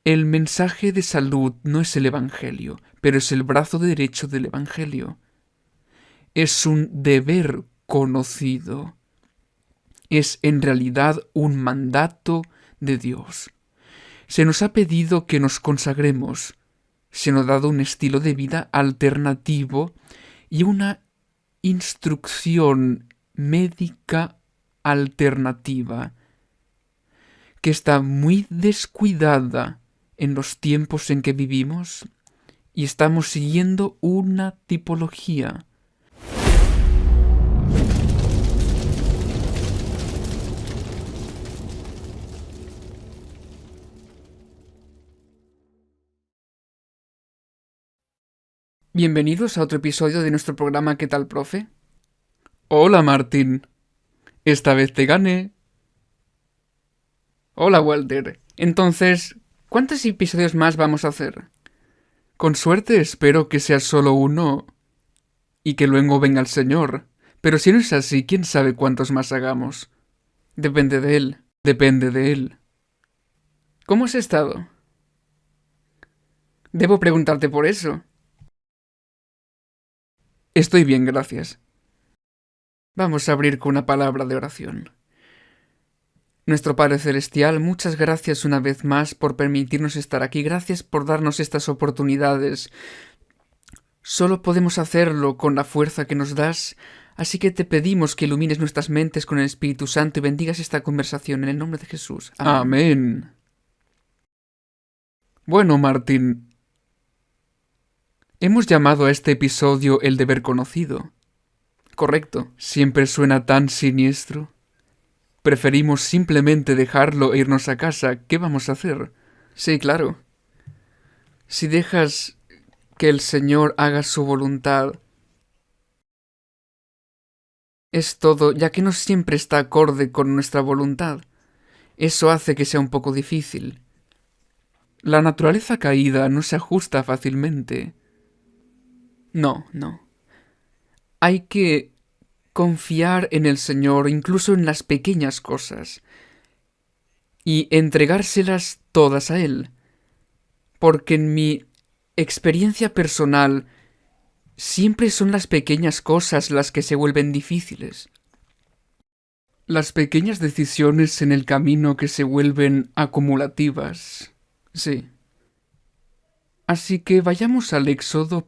El mensaje de salud no es el Evangelio, pero es el brazo derecho del Evangelio. Es un deber conocido. Es en realidad un mandato de Dios. Se nos ha pedido que nos consagremos. Se nos ha dado un estilo de vida alternativo y una instrucción médica alternativa que está muy descuidada en los tiempos en que vivimos y estamos siguiendo una tipología. Bienvenidos a otro episodio de nuestro programa ¿Qué tal, profe? Hola, Martín. Esta vez te gané. Hola, Walter. Entonces, ¿cuántos episodios más vamos a hacer? Con suerte espero que sea solo uno y que luego venga el Señor. Pero si no es así, ¿quién sabe cuántos más hagamos? Depende de Él. Depende de Él. ¿Cómo has estado? Debo preguntarte por eso. Estoy bien, gracias. Vamos a abrir con una palabra de oración. Nuestro Padre Celestial, muchas gracias una vez más por permitirnos estar aquí. Gracias por darnos estas oportunidades. Solo podemos hacerlo con la fuerza que nos das, así que te pedimos que ilumines nuestras mentes con el Espíritu Santo y bendigas esta conversación en el nombre de Jesús. Amén. Amén. Bueno, Martín, hemos llamado a este episodio El deber conocido. Correcto. Siempre suena tan siniestro. Preferimos simplemente dejarlo e irnos a casa. ¿Qué vamos a hacer? Sí, claro. Si dejas que el Señor haga su voluntad, es todo, ya que no siempre está acorde con nuestra voluntad. Eso hace que sea un poco difícil. La naturaleza caída no se ajusta fácilmente. No. Hay que confiar en el Señor, incluso en las pequeñas cosas, y entregárselas todas a Él. Porque en mi experiencia personal, siempre son las pequeñas cosas las que se vuelven difíciles. Las pequeñas decisiones en el camino que se vuelven acumulativas. Sí. Así que vayamos al Éxodo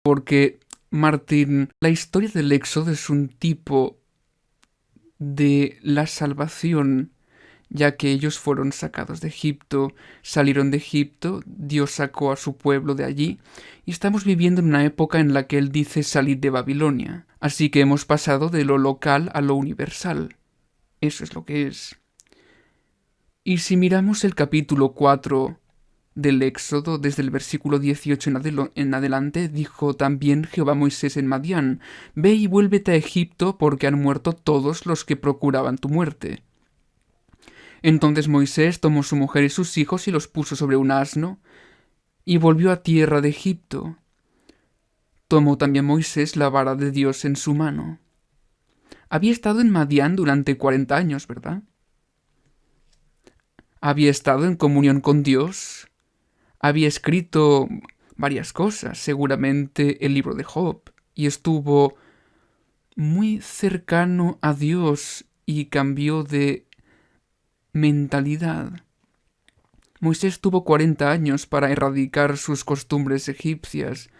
porque, Martín, la historia del Éxodo es un tipo de la salvación, ya que ellos fueron sacados de Egipto, salieron de Egipto, Dios sacó a su pueblo de allí, y estamos viviendo en una época en la que Él dice salir de Babilonia. Así que hemos pasado de lo local a lo universal. Eso es lo que es. Y si miramos el capítulo 4 del Éxodo, desde el versículo 18 en adelante, dijo también Jehová a Moisés en Madián: Ve y vuélvete a Egipto, porque han muerto todos los que procuraban tu muerte. Entonces Moisés tomó su mujer y sus hijos y los puso sobre un asno, y volvió a tierra de Egipto. Tomó también Moisés la vara de Dios en su mano. Había estado en Madián durante 40 años, ¿verdad? Había estado en comunión con Dios. Había escrito varias cosas, seguramente el libro de Job, y estuvo muy cercano a Dios y cambió de mentalidad. Moisés tuvo 40 años para erradicar sus costumbres egipcias,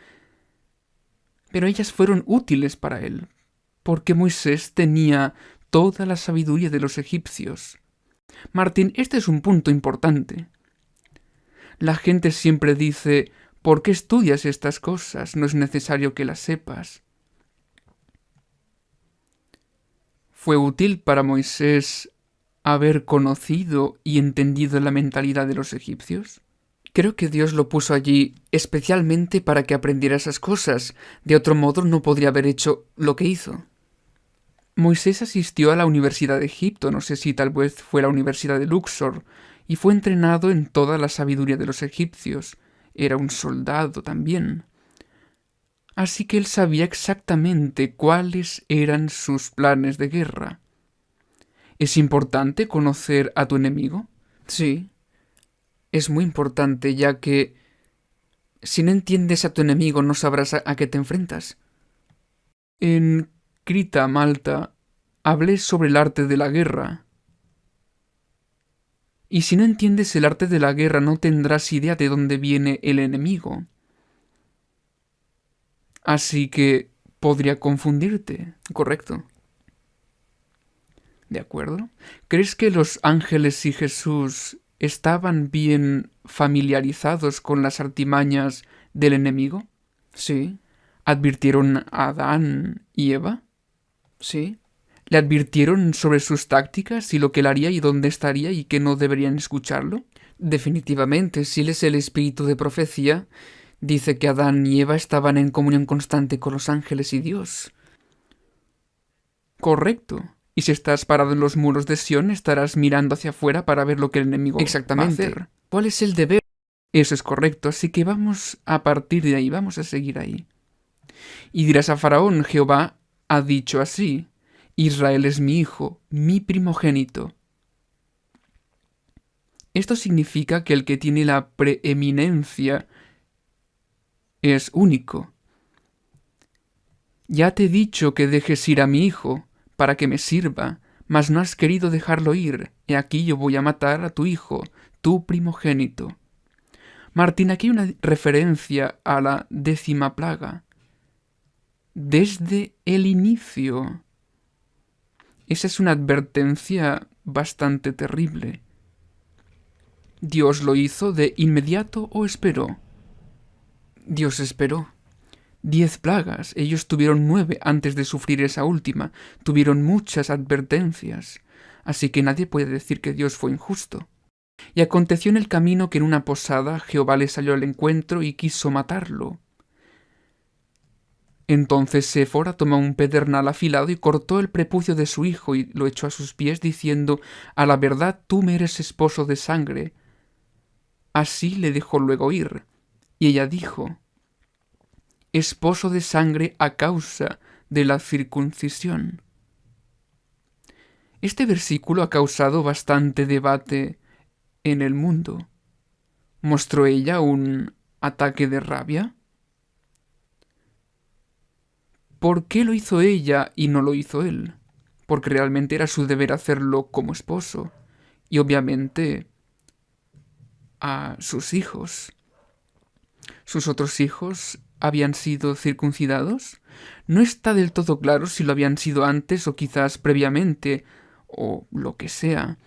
pero ellas fueron útiles para él, porque Moisés tenía toda la sabiduría de los egipcios. Martín, este es un punto importante. La gente siempre dice: ¿por qué estudias estas cosas? No es necesario que las sepas. ¿Fue útil para Moisés haber conocido y entendido la mentalidad de los egipcios? Creo que Dios lo puso allí especialmente para que aprendiera esas cosas. De otro modo no podría haber hecho lo que hizo. Moisés asistió a la Universidad de Egipto, no sé si tal vez fue la Universidad de Luxor, y fue entrenado en toda la sabiduría de los egipcios. Era un soldado también. Así que él sabía exactamente cuáles eran sus planes de guerra. ¿Es importante conocer a tu enemigo? Sí. es muy importante, ya que si no entiendes a tu enemigo no sabrás a qué te enfrentas. En Crita, Malta, hablé sobre el arte de la guerra. Y si no entiendes el arte de la guerra no tendrás idea de dónde viene el enemigo. Así que podría confundirte, ¿correcto? ¿De acuerdo? ¿Crees que los ángeles y Jesús estaban bien familiarizados con las artimañas del enemigo? Sí. ¿Advirtieron a Adán y Eva? Sí. ¿Le advirtieron sobre sus tácticas y lo que él haría y dónde estaría y que no deberían escucharlo? Definitivamente, si él es el espíritu de profecía, dice que Adán y Eva estaban en comunión constante con los ángeles y Dios. Correcto. Y si estás parado en los muros de Sión, estarás mirando hacia afuera para ver lo que el enemigo va a hacer. ¿Cuál es el deber? Eso es correcto, así que vamos a partir de ahí, vamos a seguir ahí. Y dirás a Faraón, Jehová ha dicho así, Israel es mi hijo, mi primogénito. Esto significa que el que tiene la preeminencia es único. Ya te he dicho que dejes ir a mi hijo, para que me sirva, mas no has querido dejarlo ir, y aquí yo voy a matar a tu hijo, tu primogénito. Martín, aquí hay una referencia a la 10ª plaga. Desde el inicio. Esa es una advertencia bastante terrible. ¿Dios lo hizo de inmediato o esperó? Dios esperó. 10 plagas. Ellos tuvieron 9 antes de sufrir esa última. Tuvieron muchas advertencias. Así que nadie puede decir que Dios fue injusto. Y aconteció en el camino que en una posada Jehová le salió al encuentro y quiso matarlo. Entonces Séfora tomó un pedernal afilado y cortó el prepucio de su hijo y lo echó a sus pies, diciendo, a la verdad tú me eres esposo de sangre. Así le dejó luego ir. Y ella dijo, esposo de sangre a causa de la circuncisión. Este versículo ha causado bastante debate en el mundo. ¿Mostró ella un ataque de rabia? ¿Por qué lo hizo ella y no lo hizo él? Porque realmente era su deber hacerlo como esposo. Y obviamente a sus hijos. ¿Sus otros hijos habían sido circuncidados? No está del todo claro si lo habían sido antes o quizás previamente, o lo que sea.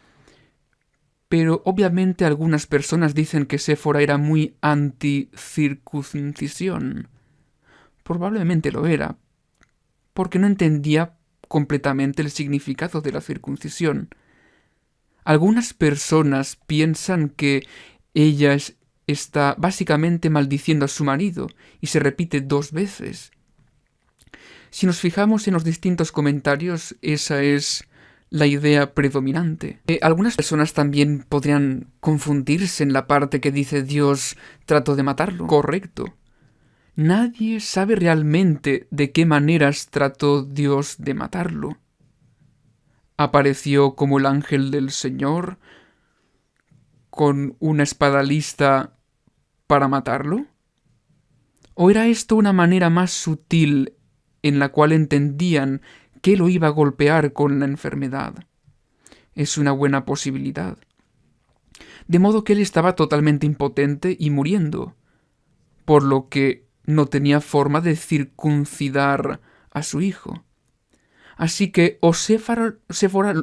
Pero obviamente algunas personas dicen que Séfora era muy anti-circuncisión. Probablemente lo era, porque no entendía completamente el significado de la circuncisión. Algunas personas piensan que ella está básicamente maldiciendo a su marido y se repite 2 veces. Si nos fijamos en los distintos comentarios, esa es la idea predominante. Algunas personas también podrían confundirse en la parte que dice Dios trató de matarlo. Correcto. Nadie sabe realmente de qué maneras trató Dios de matarlo. ¿Apareció como el ángel del Señor con una espada lista para matarlo? ¿O era esto una manera más sutil en la cual entendían que lo iba a golpear con la enfermedad? Es una buena posibilidad. De modo que él estaba totalmente impotente y muriendo, por lo que no tenía forma de circuncidar a su hijo. Así que o Séfora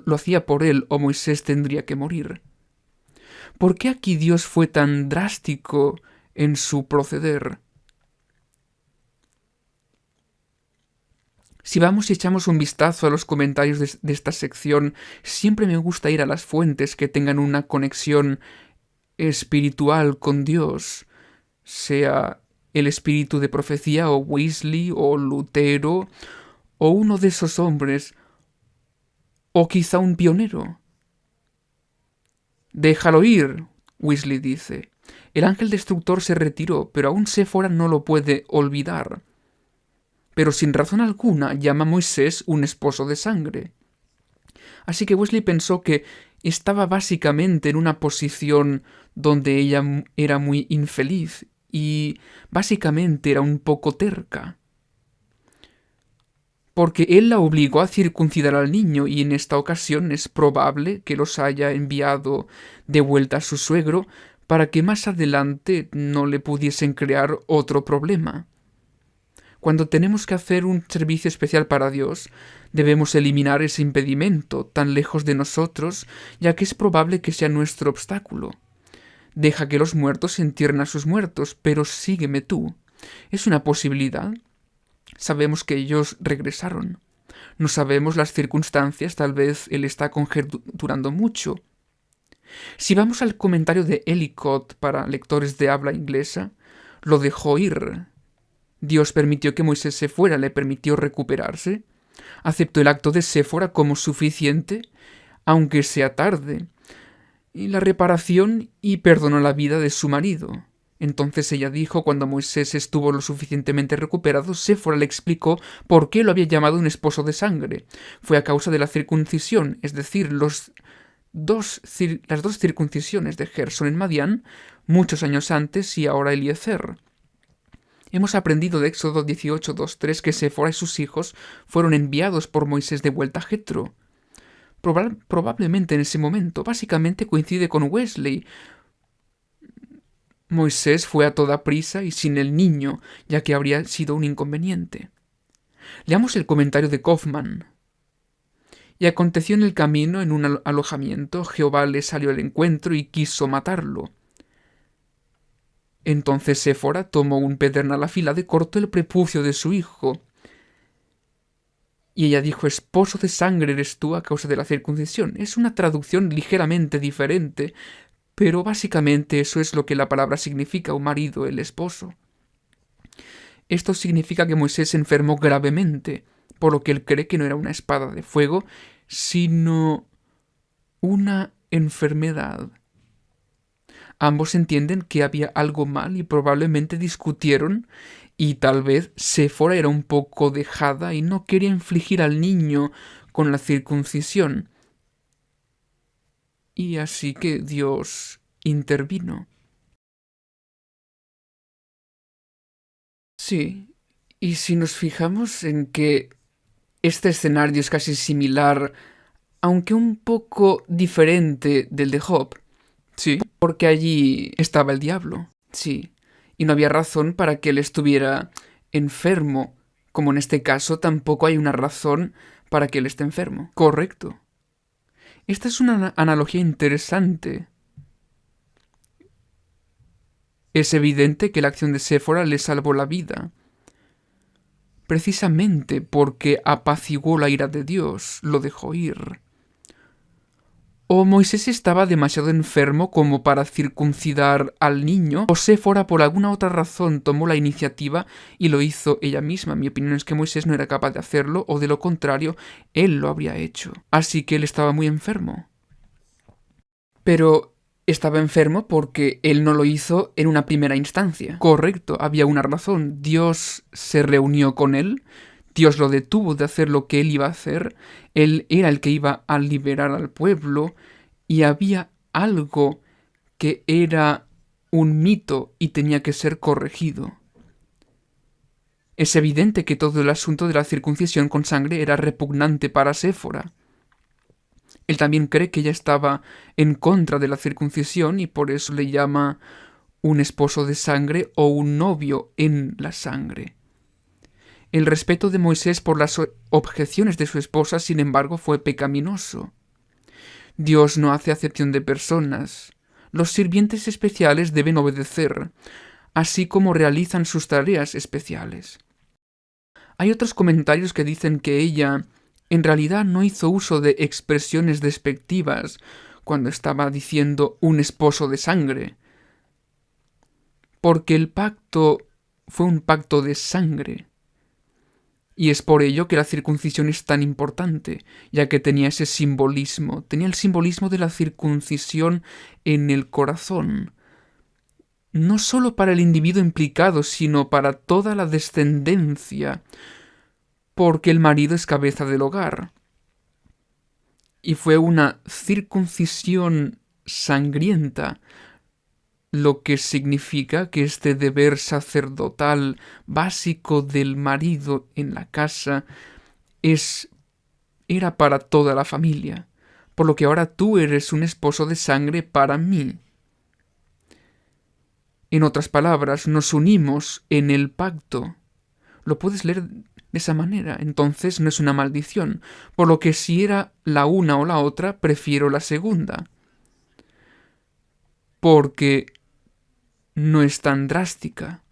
lo hacía por él o Moisés tendría que morir. ¿Por qué aquí Dios fue tan drástico en su proceder? Si vamos y echamos un vistazo a los comentarios de esta sección, siempre me gusta ir a las fuentes que tengan una conexión espiritual con Dios, sea el espíritu de profecía o Wesley o Lutero o uno de esos hombres o quizá un pionero. Déjalo ir, Wesley dice. El ángel destructor se retiró, pero aún Séfora no lo puede olvidar. Pero sin razón alguna llama a Moisés un esposo de sangre. Así que Wesley pensó que estaba básicamente en una posición donde ella era muy infeliz y básicamente era un poco terca. Porque él la obligó a circuncidar al niño y en esta ocasión es probable que los haya enviado de vuelta a su suegro para que más adelante no le pudiesen crear otro problema. Cuando tenemos que hacer un servicio especial para Dios, debemos eliminar ese impedimento tan lejos de nosotros, ya que es probable que sea nuestro obstáculo. Deja que los muertos entierren a sus muertos, pero sígueme tú. ¿Es una posibilidad? Sabemos que ellos regresaron. No sabemos las circunstancias, tal vez él está conjeturando mucho. Si vamos al comentario de Ellicott para lectores de habla inglesa, lo dejó ir. Dios permitió que Moisés se fuera, le permitió recuperarse. Aceptó el acto de Séfora como suficiente, aunque sea tarde, y la reparación y perdonó la vida de su marido. Entonces ella dijo, cuando Moisés estuvo lo suficientemente recuperado, Séfora le explicó por qué lo había llamado un esposo de sangre. Fue a causa de la circuncisión, es decir, las dos circuncisiones de Gersón en Madián, muchos años antes y ahora Eliezer. Hemos aprendido de Éxodo 18:2-3 que Séfora y sus hijos fueron enviados por Moisés de vuelta a Jetro. Probablemente en ese momento, básicamente coincide con Wesley. Moisés fue a toda prisa y sin el niño, ya que habría sido un inconveniente. Leamos el comentario de Kaufman. Y aconteció en el camino, en un alojamiento, Jehová le salió al encuentro y quiso matarlo. Entonces Séfora tomó un pedernal afilado y cortó el prepucio de su hijo. Y ella dijo, esposo de sangre eres tú a causa de la circuncisión. Es una traducción ligeramente diferente, pero básicamente eso es lo que la palabra significa, un marido, el esposo. Esto significa que Moisés se enfermó gravemente, por lo que él cree que no era una espada de fuego, sino una enfermedad. Ambos entienden que había algo mal y probablemente discutieron y tal vez Séfora era un poco dejada y no quería infligir al niño con la circuncisión. Y así que Dios intervino. Sí, y si nos fijamos en que este escenario es casi similar, aunque un poco diferente del de Job, sí, porque allí estaba el diablo, sí, y no había razón para que él estuviera enfermo, como en este caso tampoco hay una razón para que él esté enfermo. Correcto. Esta es una analogía interesante. Es evidente que la acción de Séfora le salvó la vida, precisamente porque apaciguó la ira de Dios, lo dejó ir. O Moisés estaba demasiado enfermo como para circuncidar al niño, o Séfora por alguna otra razón tomó la iniciativa y lo hizo ella misma. Mi opinión es que Moisés no era capaz de hacerlo, o de lo contrario, él lo habría hecho. Así que él estaba muy enfermo. Pero estaba enfermo porque él no lo hizo en una primera instancia. Correcto, había una razón. Dios se reunió con él, Dios lo detuvo de hacer lo que él iba a hacer, él era el que iba a liberar al pueblo, y había algo que era un mito y tenía que ser corregido. Es evidente que todo el asunto de la circuncisión con sangre era repugnante para Séfora. Él también cree que ella estaba en contra de la circuncisión y por eso le llama un esposo de sangre o un novio en la sangre. El respeto de Moisés por las objeciones de su esposa, sin embargo, fue pecaminoso. Dios no hace acepción de personas. Los sirvientes especiales deben obedecer, así como realizan sus tareas especiales. Hay otros comentarios que dicen que ella en realidad no hizo uso de expresiones despectivas cuando estaba diciendo un esposo de sangre, porque el pacto fue un pacto de sangre. Y es por ello que la circuncisión es tan importante, ya que tenía ese simbolismo, tenía el simbolismo de la circuncisión en el corazón, no solo para el individuo implicado, sino para toda la descendencia, porque el marido es cabeza del hogar. y fue una circuncisión sangrienta, lo que significa que este deber sacerdotal básico del marido en la casa era para toda la familia, por lo que ahora tú eres un esposo de sangre para mí. En otras palabras, nos unimos en el pacto. Lo puedes leer de esa manera, entonces no es una maldición, por lo que si era la una o la otra, prefiero la segunda, porque no es tan drástica.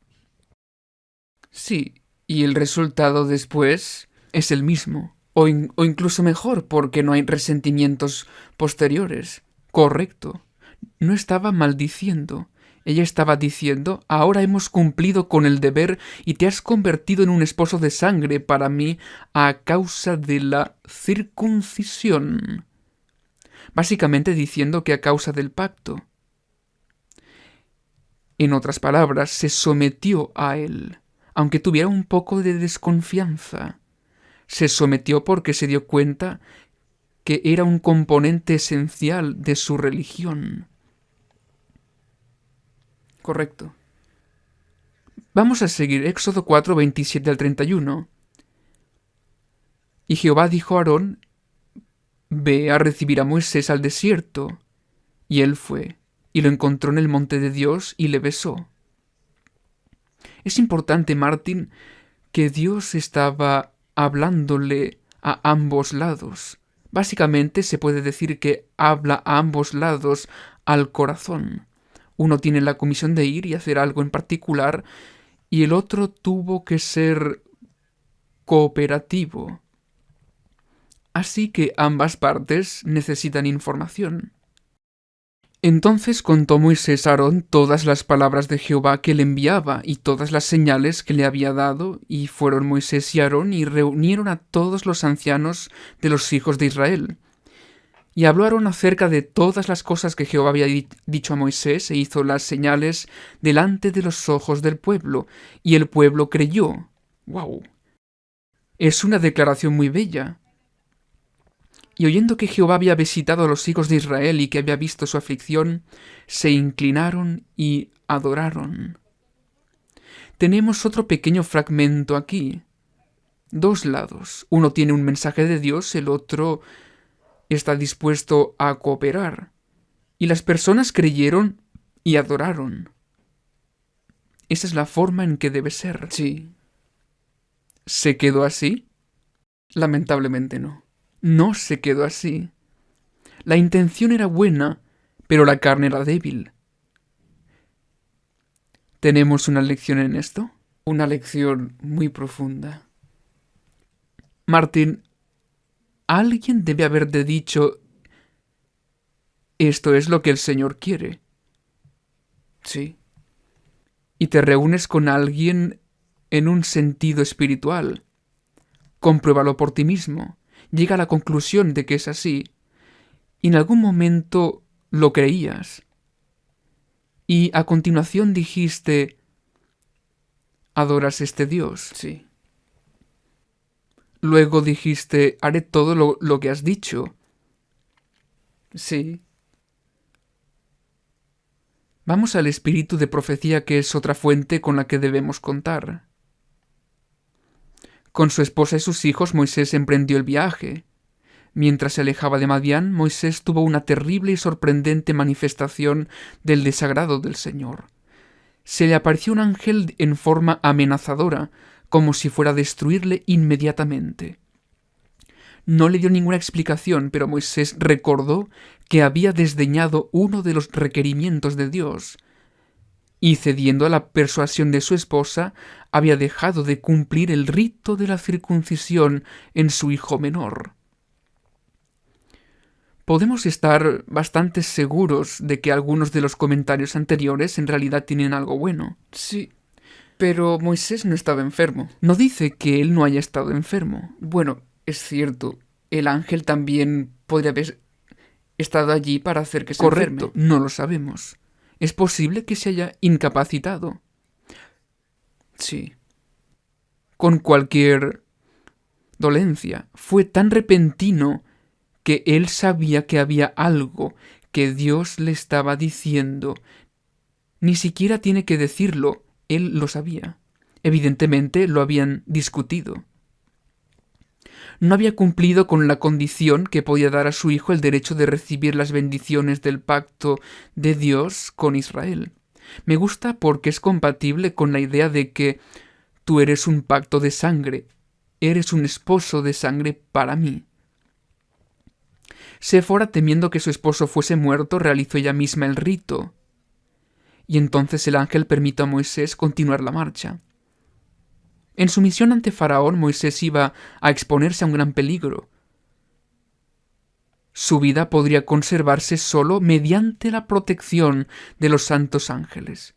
Sí, y el resultado después es el mismo, o incluso mejor, porque no hay resentimientos posteriores. Correcto. No estaba maldiciendo. Ella estaba diciendo, ahora hemos cumplido con el deber y te has convertido en un esposo de sangre para mí a causa de la circuncisión. Básicamente diciendo que a causa del pacto. En otras palabras, se sometió a él, aunque tuviera un poco de desconfianza. Se sometió porque se dio cuenta que era un componente esencial de su religión. Correcto. Vamos a seguir Éxodo 4, 27 al 31. Y Jehová dijo a Aarón, ve a recibir a Moisés al desierto. Y él fue, y lo encontró en el monte de Dios, y le besó. Es importante, Martín, que Dios estaba hablándole a ambos lados. Básicamente se puede decir que habla a ambos lados al corazón. Uno tiene la comisión de ir y hacer algo en particular, y el otro tuvo que ser cooperativo. Así que ambas partes necesitan información. Entonces contó Moisés a Aarón todas las palabras de Jehová que le enviaba y todas las señales que le había dado, y fueron Moisés y Aarón y reunieron a todos los ancianos de los hijos de Israel. Y habló Aarón acerca de todas las cosas que Jehová había dicho a Moisés, e hizo las señales delante de los ojos del pueblo, y el pueblo creyó. ¡Wow! Es una declaración muy bella. Y oyendo que Jehová había visitado a los hijos de Israel y que había visto su aflicción, se inclinaron y adoraron. Tenemos otro pequeño fragmento aquí. Dos lados. Uno tiene un mensaje de Dios, el otro está dispuesto a cooperar. Y las personas creyeron y adoraron. Esa es la forma en que debe ser. Sí. ¿Se quedó así? Lamentablemente no. No se quedó así. La intención era buena, pero la carne era débil. ¿Tenemos una lección en esto? Una lección muy profunda. Martín, alguien debe haberte dicho, esto es lo que el Señor quiere. Sí. Y te reúnes con alguien en un sentido espiritual. Compruébalo por ti mismo. Llega a la conclusión de que es así. Y en algún momento lo creías. Y a continuación dijiste, ¿adoras este Dios? Sí. Luego dijiste, haré todo lo que has dicho. Sí. Vamos al espíritu de profecía, que es otra fuente con la que debemos contar. Con su esposa y sus hijos Moisés emprendió el viaje. Mientras se alejaba de Madián, Moisés tuvo una terrible y sorprendente manifestación del desagrado del Señor. Se le apareció un ángel en forma amenazadora, como si fuera a destruirle inmediatamente. No le dio ninguna explicación, pero Moisés recordó que había desdeñado uno de los requerimientos de Dios, y cediendo a la persuasión de su esposa, había dejado de cumplir el rito de la circuncisión en su hijo menor. Podemos estar bastante seguros de que algunos de los comentarios anteriores en realidad tienen algo bueno. Sí, pero Moisés no estaba enfermo. No dice que él no haya estado enfermo. Bueno, es cierto, el ángel también podría haber estado allí para hacer que se enferme. Correcto, no lo sabemos. Es posible que se haya incapacitado. Sí. Con cualquier dolencia. Fue tan repentino que él sabía que había algo que Dios le estaba diciendo. Ni siquiera tiene que decirlo, él lo sabía. Evidentemente lo habían discutido. No había cumplido con la condición que podía dar a su hijo el derecho de recibir las bendiciones del pacto de Dios con Israel. Me gusta porque es compatible con la idea de que tú eres un pacto de sangre, eres un esposo de sangre para mí. Séfora, temiendo que su esposo fuese muerto, realizó ella misma el rito. Y entonces el ángel permitió a Moisés continuar la marcha. En su misión ante Faraón, Moisés iba a exponerse a un gran peligro. Su vida podría conservarse solo mediante la protección de los santos ángeles.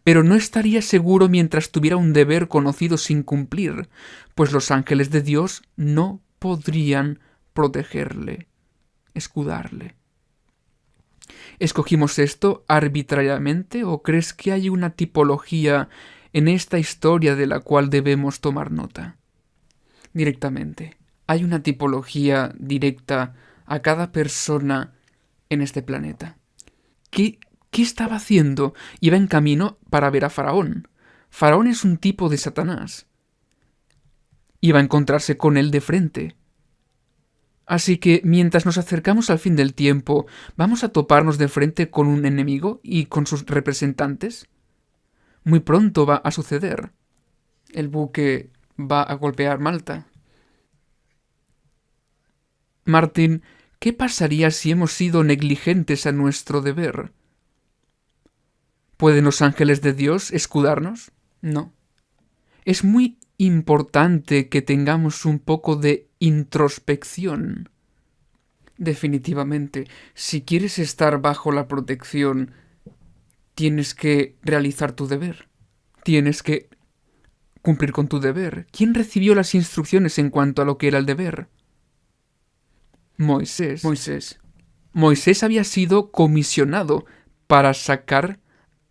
Pero no estaría seguro mientras tuviera un deber conocido sin cumplir, pues los ángeles de Dios no podrían protegerle, escudarle. ¿Escogimos esto arbitrariamente o crees que hay una tipología en esta historia de la cual debemos tomar nota? Directamente. Hay una tipología directa a cada persona en este planeta. ¿Qué estaba haciendo? Iba en camino para ver a Faraón. Faraón es un tipo de Satanás. Iba a encontrarse con él de frente. Así que mientras nos acercamos al fin del tiempo, ¿vamos a toparnos de frente con un enemigo y con sus representantes? Muy pronto va a suceder. El buque va a golpear Malta. Martín, ¿qué pasaría si hemos sido negligentes a nuestro deber? ¿Pueden los ángeles de Dios escudarnos? No. Es muy importante que tengamos un poco de introspección. Definitivamente, si quieres estar bajo la protección, tienes que realizar tu deber. Tienes que cumplir con tu deber. ¿Quién recibió las instrucciones en cuanto a lo que era el deber? Moisés. Moisés había sido comisionado para sacar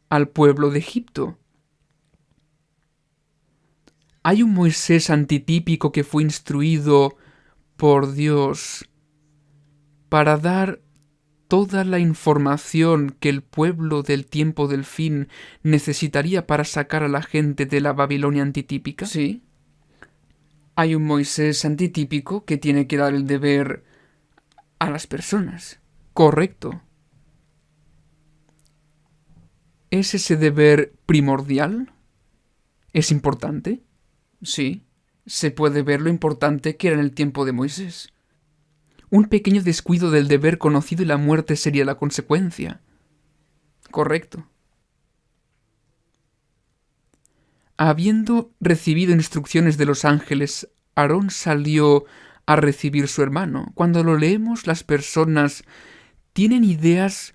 al pueblo de Egipto. Hay un Moisés antitípico que fue instruido por Dios para dar toda la información que el pueblo del tiempo del fin necesitaría para sacar a la gente de la Babilonia antitípica. Sí. Hay un Moisés antitípico que tiene que dar el deber a las personas. Correcto. ¿Es ese deber primordial? ¿Es importante? Sí. Se puede ver lo importante que era en el tiempo de Moisés. Un pequeño descuido del deber conocido y la muerte sería la consecuencia. Correcto. Habiendo recibido instrucciones de los ángeles, Aarón salió a recibir su hermano. Cuando lo leemos, las personas tienen ideas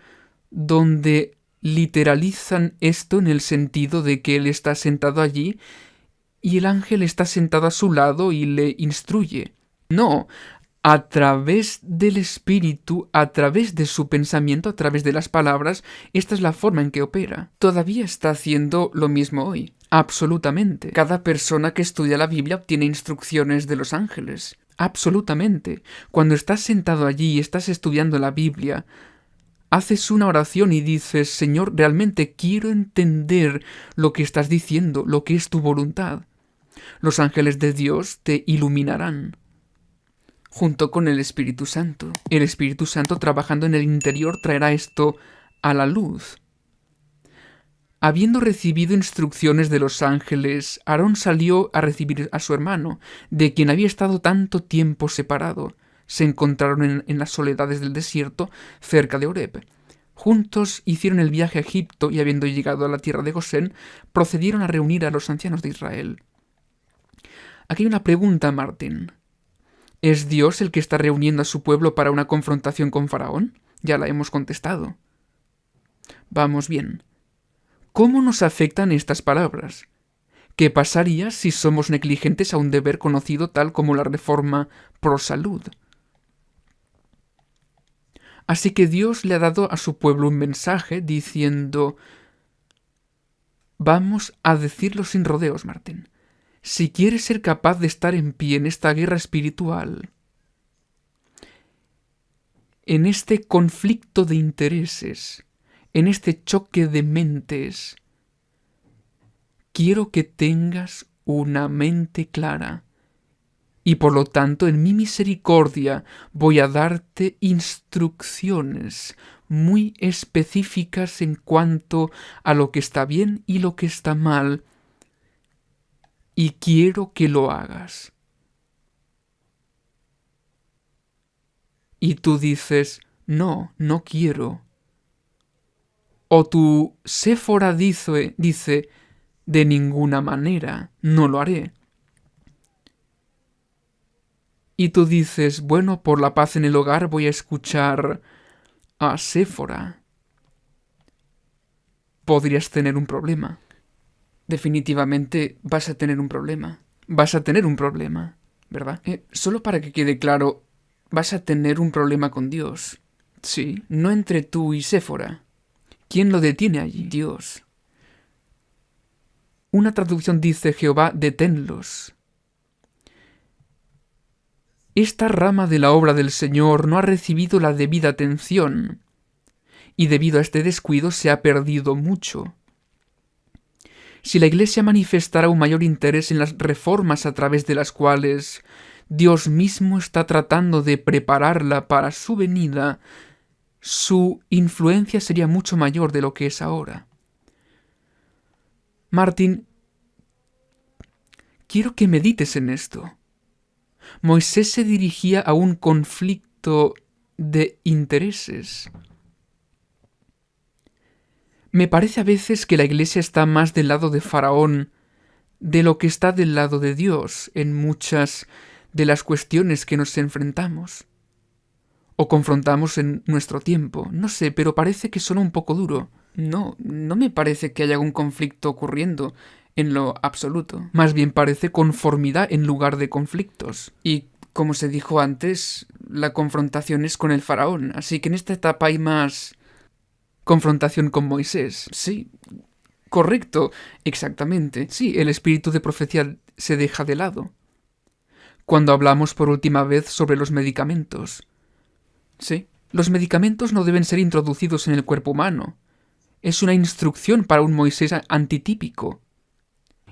donde literalizan esto en el sentido de que él está sentado allí y el ángel está sentado a su lado y le instruye. No, a través del espíritu, a través de su pensamiento, a través de las palabras, esta es la forma en que opera. Todavía está haciendo lo mismo hoy. Absolutamente. Cada persona que estudia la Biblia obtiene instrucciones de los ángeles. Absolutamente. Cuando estás sentado allí y estás estudiando la Biblia, haces una oración y dices, Señor, realmente quiero entender lo que estás diciendo, lo que es tu voluntad. Los ángeles de Dios te iluminarán. Junto con el Espíritu Santo. El Espíritu Santo trabajando en el interior traerá esto a la luz. Habiendo recibido instrucciones de los ángeles, Aarón salió a recibir a su hermano, de quien había estado tanto tiempo separado. Se encontraron en las soledades del desierto, cerca de Horeb. Juntos hicieron el viaje a Egipto y, habiendo llegado a la tierra de Gosén, procedieron a reunir a los ancianos de Israel. Aquí hay una pregunta, Martín. ¿Es Dios el que está reuniendo a su pueblo para una confrontación con Faraón? Ya la hemos contestado. Vamos bien. ¿Cómo nos afectan estas palabras? ¿Qué pasaría si somos negligentes a un deber conocido tal como la reforma pro salud? Así que Dios le ha dado a su pueblo un mensaje diciendo: vamos a decirlo sin rodeos, Martín. Si quieres ser capaz de estar en pie en esta guerra espiritual, en este conflicto de intereses, en este choque de mentes, quiero que tengas una mente clara y por lo tanto en mi misericordia voy a darte instrucciones muy específicas en cuanto a lo que está bien y lo que está mal, y quiero que lo hagas. Y tú dices, no, no quiero. O tu Séfora dice, de ninguna manera, no lo haré. Y tú dices, bueno, por la paz en el hogar voy a escuchar a Séfora. Podrías tener un problema. Definitivamente vas a tener un problema. Vas a tener un problema, ¿verdad? Solo para que quede claro, vas a tener un problema con Dios. Sí, no entre tú y Séfora. ¿Quién lo detiene allí? Dios. Una traducción dice, Jehová, deténlos. Esta rama de la obra del Señor no ha recibido la debida atención, y debido a este descuido se ha perdido mucho. Si la Iglesia manifestara un mayor interés en las reformas a través de las cuales Dios mismo está tratando de prepararla para su venida, su influencia sería mucho mayor de lo que es ahora. Martín, quiero que medites en esto. Moisés se dirigía a un conflicto de intereses. Me parece a veces que la Iglesia está más del lado de Faraón de lo que está del lado de Dios en muchas de las cuestiones que nos enfrentamos o confrontamos en nuestro tiempo. No sé, pero parece que suena un poco duro. No me parece que haya algún conflicto ocurriendo en lo absoluto. Más bien parece conformidad en lugar de conflictos. Y, como se dijo antes, la confrontación es con el faraón. Así que en esta etapa hay más confrontación con Moisés. Sí, correcto, exactamente. Sí, el espíritu de profecía se deja de lado. Cuando hablamos por última vez sobre los medicamentos. Sí, los medicamentos no deben ser introducidos en el cuerpo humano. Es una instrucción para un Moisés antitípico.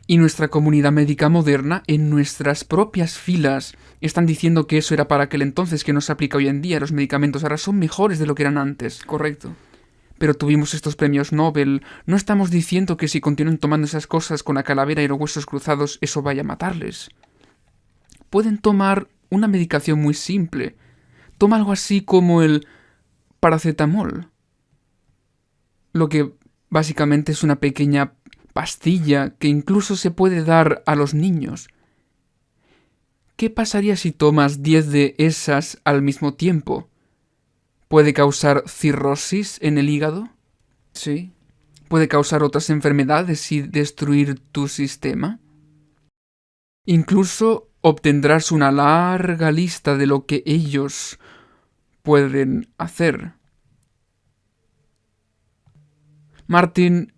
Y nuestra comunidad médica moderna, en nuestras propias filas, están diciendo que eso era para aquel entonces, que no se aplica hoy en día. Los medicamentos ahora son mejores de lo que eran antes. Correcto. Pero tuvimos estos premios Nobel. No estamos diciendo que si continúan tomando esas cosas con la calavera y los huesos cruzados, eso vaya a matarles. Pueden tomar una medicación muy simple. Toma algo así como el paracetamol. Lo que básicamente es una pequeña pastilla que incluso se puede dar a los niños. ¿Qué pasaría si tomas 10 de esas al mismo tiempo? ¿Puede causar cirrosis en el hígado? Sí. ¿Puede causar otras enfermedades y destruir tu sistema? Incluso obtendrás una larga lista de lo que ellos pueden hacer. Martín,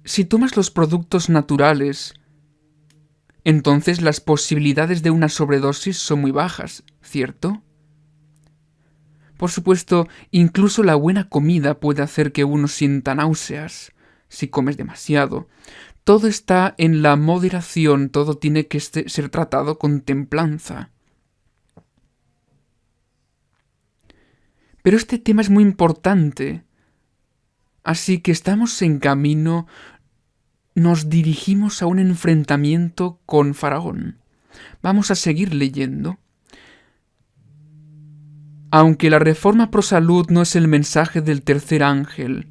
si tomas los productos naturales, entonces las posibilidades de una sobredosis son muy bajas, ¿cierto? Por supuesto, incluso la buena comida puede hacer que uno sienta náuseas si comes demasiado. Todo está en la moderación, todo tiene que ser tratado con templanza. Pero este tema es muy importante, así que estamos en camino, nos dirigimos a un enfrentamiento con Faraón. Vamos a seguir leyendo. Aunque la reforma pro salud no es el mensaje del tercer ángel,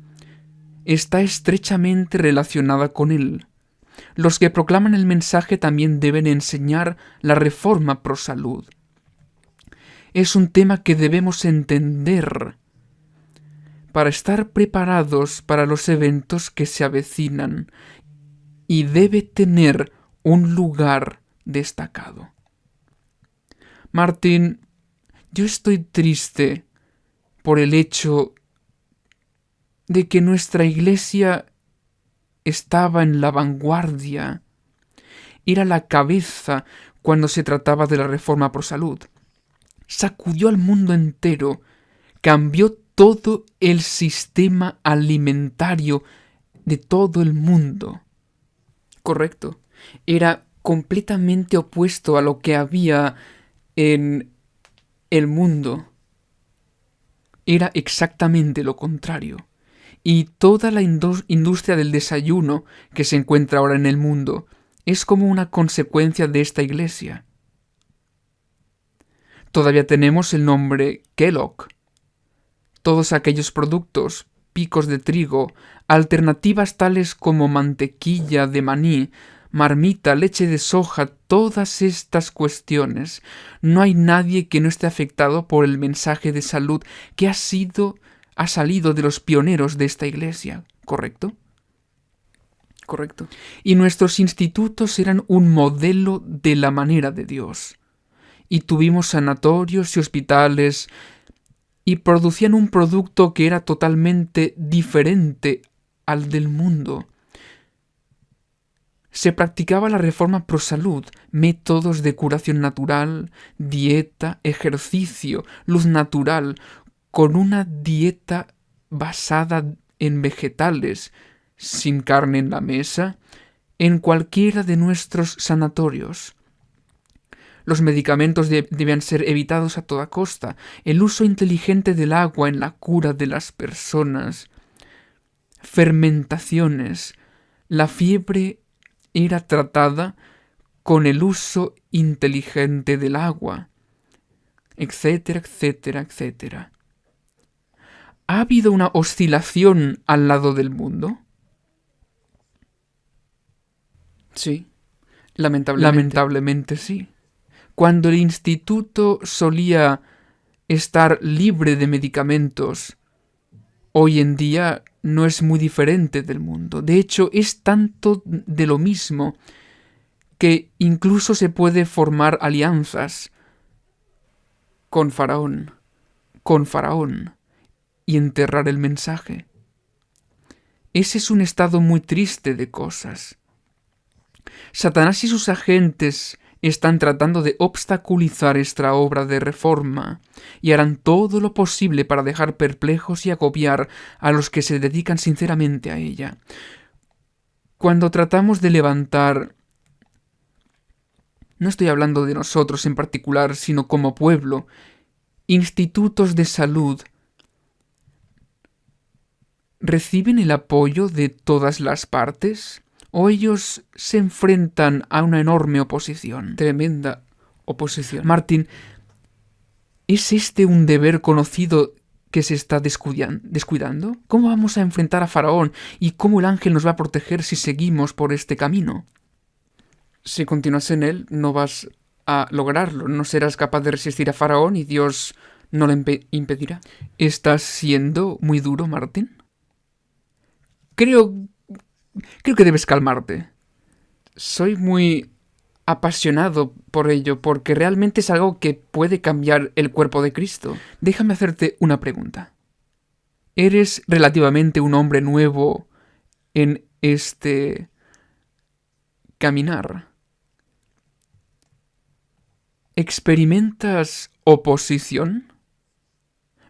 está estrechamente relacionada con él. Los que proclaman el mensaje también deben enseñar la reforma pro salud. Es un tema que debemos entender para estar preparados para los eventos que se avecinan y debe tener un lugar destacado. Martín, yo estoy triste por el hecho de que nuestra iglesia estaba en la vanguardia, era la cabeza cuando se trataba de la reforma pro salud. Sacudió al mundo entero, cambió todo el sistema alimentario de todo el mundo. Correcto. Era completamente opuesto a lo que había en el mundo. Era exactamente lo contrario. Y toda la industria del desayuno que se encuentra ahora en el mundo es como una consecuencia de esta iglesia. Todavía tenemos el nombre Kellogg. Todos aquellos productos, picos de trigo, alternativas tales como mantequilla de maní, marmita, leche de soja, todas estas cuestiones. No hay nadie que no esté afectado por el mensaje de salud que ha salido de los pioneros de esta iglesia, ¿correcto? Correcto. Y nuestros institutos eran un modelo de la manera de Dios. Y tuvimos sanatorios y hospitales y producían un producto que era totalmente diferente al del mundo. Se practicaba la reforma pro salud, métodos de curación natural, dieta, ejercicio, luz natural, con una dieta basada en vegetales, sin carne en la mesa, en cualquiera de nuestros sanatorios. Los medicamentos debían ser evitados a toda costa. El uso inteligente del agua en la cura de las personas. Fermentaciones. La fiebre era tratada con el uso inteligente del agua. Etcétera, etcétera, etcétera. ¿Ha habido una oscilación al lado del mundo? Sí. Lamentablemente sí. Cuando el instituto solía estar libre de medicamentos, hoy en día no es muy diferente del mundo. De hecho, es tanto de lo mismo que incluso se puede formar alianzas con Faraón, y enterrar el mensaje. Ese es un estado muy triste de cosas. Satanás y sus agentes están tratando de obstaculizar esta obra de reforma y harán todo lo posible para dejar perplejos y agobiar a los que se dedican sinceramente a ella. Cuando tratamos de levantar, no estoy hablando de nosotros en particular, sino como pueblo, institutos de salud, ¿reciben el apoyo de todas las partes? ¿O ellos se enfrentan a una enorme oposición? Tremenda oposición. Martín, ¿es este un deber conocido que se está descuidando? ¿Cómo vamos a enfrentar a Faraón y cómo el ángel nos va a proteger si seguimos por este camino? Si continúas en él, no vas a lograrlo. No serás capaz de resistir a Faraón y Dios no lo impedirá. ¿Estás siendo muy duro, Martín? Creo que debes calmarte. Soy muy apasionado por ello, porque realmente es algo que puede cambiar el cuerpo de Cristo. Déjame hacerte una pregunta. ¿Eres relativamente un hombre nuevo en este caminar? ¿Experimentas oposición?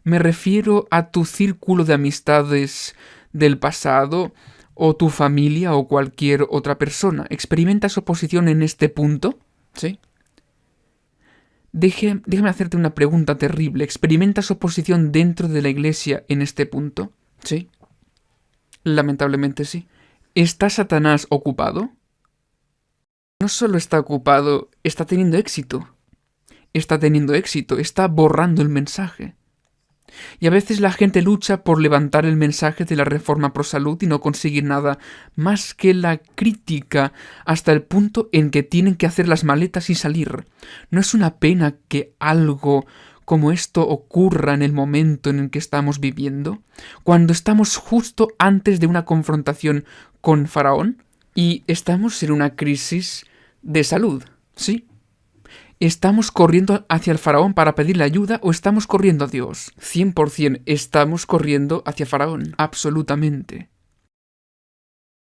Me refiero a tu círculo de amistades del pasado, o tu familia o cualquier otra persona. ¿Experimentas oposición en este punto? ¿Sí? Déjame hacerte una pregunta terrible. ¿Experimentas oposición dentro de la iglesia en este punto? ¿Sí? Lamentablemente sí. ¿Está Satanás ocupado? No solo está ocupado, está teniendo éxito. Está borrando el mensaje. Y a veces la gente lucha por levantar el mensaje de la reforma pro salud y no consigue nada más que la crítica hasta el punto en que tienen que hacer las maletas y salir. ¿No es una pena que algo como esto ocurra en el momento en el que estamos viviendo? Cuando estamos justo antes de una confrontación con Faraón y estamos en una crisis de salud, ¿sí? ¿Estamos corriendo hacia el Faraón para pedirle ayuda o estamos corriendo a Dios? 100% estamos corriendo hacia Faraón. Absolutamente.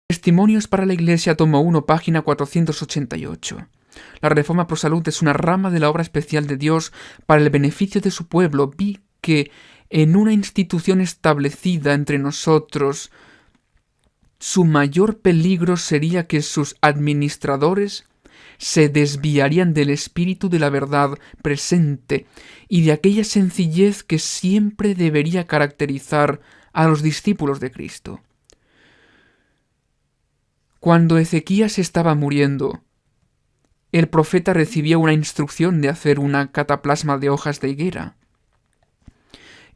Testimonios para la Iglesia, tomo 1, página 488. La Reforma pro Salud es una rama de la obra especial de Dios para el beneficio de su pueblo. Vi que en una institución establecida entre nosotros, su mayor peligro sería que sus administradores se desviarían del espíritu de la verdad presente y de aquella sencillez que siempre debería caracterizar a los discípulos de Cristo. Cuando Ezequías estaba muriendo, el profeta recibió una instrucción de hacer una cataplasma de hojas de higuera.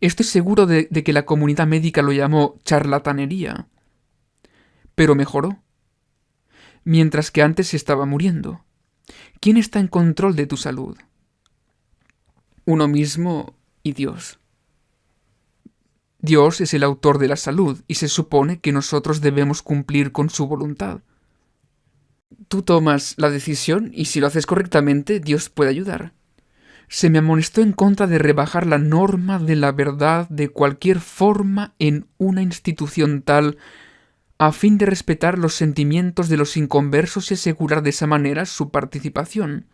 Estoy seguro de que la comunidad médica lo llamó charlatanería, pero mejoró, mientras que antes estaba muriendo. ¿Quién está en control de tu salud? Uno mismo y Dios. Dios es el autor de la salud y se supone que nosotros debemos cumplir con su voluntad. Tú tomas la decisión y si lo haces correctamente, Dios puede ayudar. Se me amonestó en contra de rebajar la norma de la verdad de cualquier forma en una institución tal a fin de respetar los sentimientos de los inconversos y asegurar de esa manera su participación.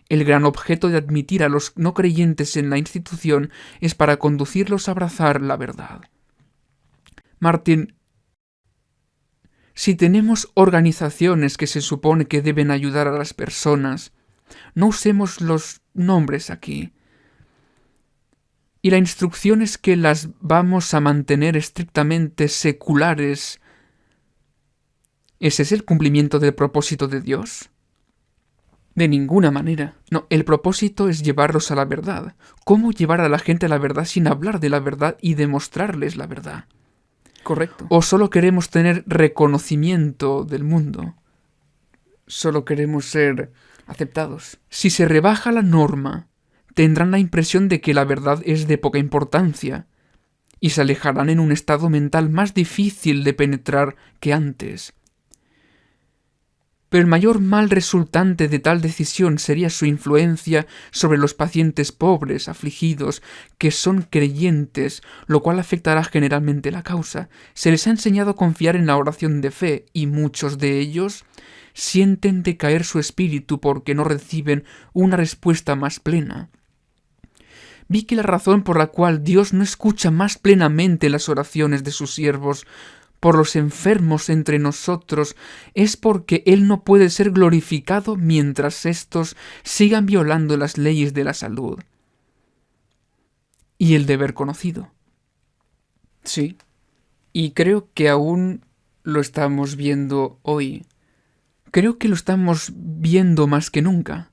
El gran objeto de admitir a los no creyentes en la institución es para conducirlos a abrazar la verdad. Martín, si tenemos organizaciones que se supone que deben ayudar a las personas, no usemos los nombres aquí. Y la instrucción es que las vamos a mantener estrictamente seculares. ¿Ese es el cumplimiento del propósito de Dios? De ninguna manera. No, el propósito es llevarlos a la verdad. ¿Cómo llevar a la gente a la verdad sin hablar de la verdad y demostrarles la verdad? Correcto. ¿O solo queremos tener reconocimiento del mundo? Solo queremos ser aceptados. Si se rebaja la norma, tendrán la impresión de que la verdad es de poca importancia y se alejarán en un estado mental más difícil de penetrar que antes. Pero el mayor mal resultante de tal decisión sería su influencia sobre los pacientes pobres, afligidos, que son creyentes, lo cual afectará generalmente la causa. Se les ha enseñado a confiar en la oración de fe, y muchos de ellos sienten decaer su espíritu porque no reciben una respuesta más plena. Vi que la razón por la cual Dios no escucha más plenamente las oraciones de sus siervos por los enfermos entre nosotros es porque Él no puede ser glorificado mientras éstos sigan violando las leyes de la salud y el deber conocido. Sí, y creo que aún lo estamos viendo hoy. Creo que lo estamos viendo más que nunca.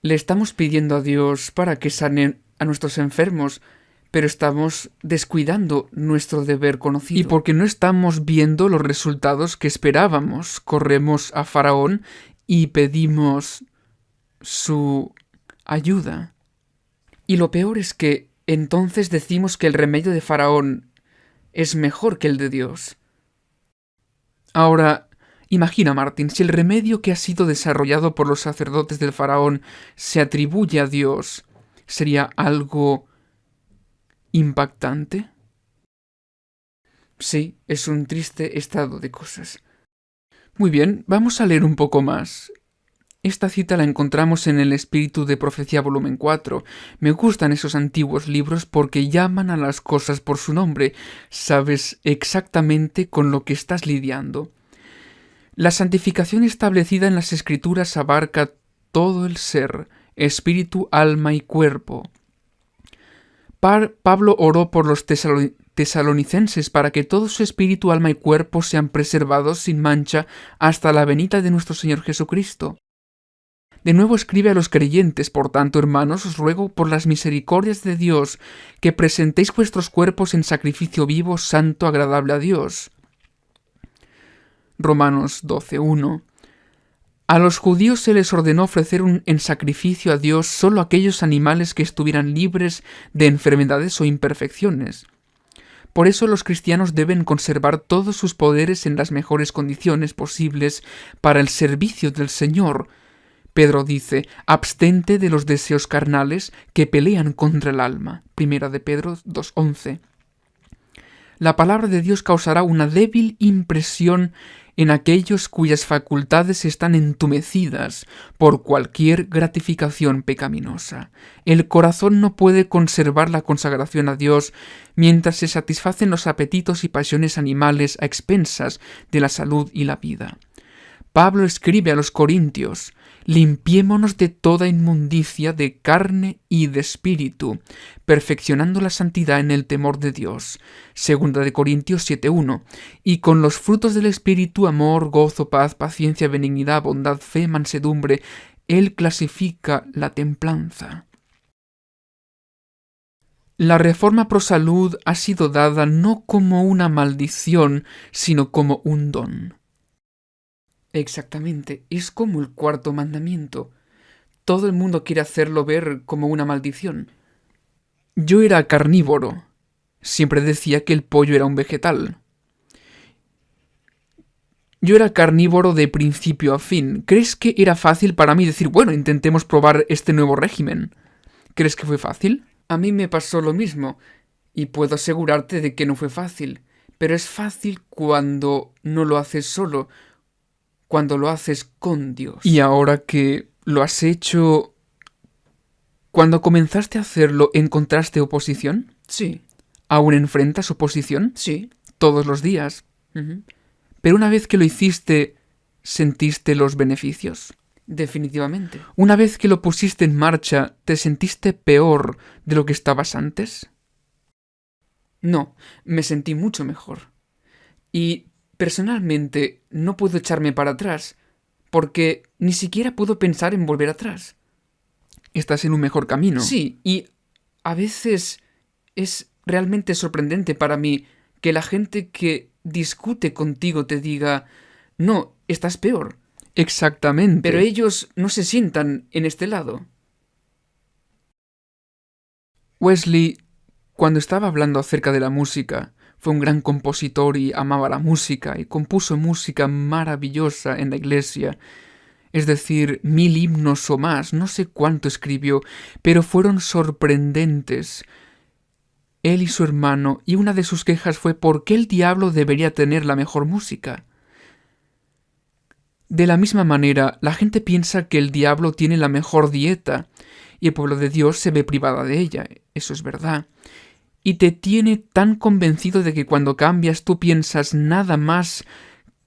Le estamos pidiendo a Dios para que sane a nuestros enfermos, pero estamos descuidando nuestro deber conocido. Y porque no estamos viendo los resultados que esperábamos, corremos a Faraón y pedimos su ayuda. Y lo peor es que entonces decimos que el remedio de Faraón es mejor que el de Dios. Ahora, imagina, Martín, si el remedio que ha sido desarrollado por los sacerdotes del Faraón se atribuye a Dios, ¿sería algo impactante? Sí, es un triste estado de cosas. Muy bien, vamos a leer un poco más. Esta cita la encontramos en el Espíritu de Profecía volumen 4. Me gustan esos antiguos libros porque llaman a las cosas por su nombre. Sabes exactamente con lo que estás lidiando. La santificación establecida en las Escrituras abarca todo el ser, espíritu, alma y cuerpo. Pablo oró por los tesalonicenses para que todo su espíritu, alma y cuerpo sean preservados sin mancha hasta la venida de nuestro Señor Jesucristo. De nuevo escribe a los creyentes: por tanto, hermanos, os ruego por las misericordias de Dios que presentéis vuestros cuerpos en sacrificio vivo, santo, agradable a Dios. Romanos 12:1. A los judíos se les ordenó ofrecer en sacrificio a Dios solo aquellos animales que estuvieran libres de enfermedades o imperfecciones. Por eso los cristianos deben conservar todos sus poderes en las mejores condiciones posibles para el servicio del Señor. Pedro dice: abstente de los deseos carnales que pelean contra el alma. Primera de Pedro 2:11. La palabra de Dios causará una débil impresión en aquellos cuyas facultades están entumecidas por cualquier gratificación pecaminosa. El corazón no puede conservar la consagración a Dios mientras se satisfacen los apetitos y pasiones animales a expensas de la salud y la vida. Pablo escribe a los Corintios: limpiémonos de toda inmundicia de carne y de espíritu, perfeccionando la santidad en el temor de Dios. 2 Corintios 7:1. Y con los frutos del espíritu, amor, gozo, paz, paciencia, benignidad, bondad, fe, mansedumbre, él clasifica la templanza. La reforma pro salud ha sido dada no como una maldición, sino como un don. Exactamente, es como el cuarto mandamiento. Todo el mundo quiere hacerlo ver como una maldición. Yo era carnívoro. Siempre decía que el pollo era un vegetal. Yo era carnívoro de principio a fin. ¿Crees que era fácil para mí decir, bueno, intentemos probar este nuevo régimen? ¿Crees que fue fácil? A mí me pasó lo mismo, y puedo asegurarte de que no fue fácil. Pero es fácil cuando no lo haces solo, cuando lo haces con Dios. Y ahora que lo has hecho, cuando comenzaste a hacerlo, ¿encontraste oposición? Sí. ¿Aún enfrentas oposición? Sí. Todos los días. Pero una vez que lo hiciste, ¿sentiste los beneficios? Definitivamente. Una vez que lo pusiste en marcha, ¿te sentiste peor de lo que estabas antes? No, me sentí mucho mejor. Y personalmente no puedo echarme para atrás, porque ni siquiera puedo pensar en volver atrás. Estás en un mejor camino. Sí, y a veces es realmente sorprendente para mí que la gente que discute contigo te diga, no, estás peor. Exactamente. Pero ellos no se sientan en este lado. Wesley, cuando estaba hablando acerca de la música, fue un gran compositor y amaba la música y compuso música maravillosa en la iglesia. Es decir, 1000 himnos o más, no sé cuánto escribió, pero fueron sorprendentes. Él y su hermano, y una de sus quejas fue ¿por qué el diablo debería tener la mejor música? De la misma manera, la gente piensa que el diablo tiene la mejor dieta, y el pueblo de Dios se ve privada de ella, eso es verdad. Y te tiene tan convencido de que cuando cambias tú piensas nada más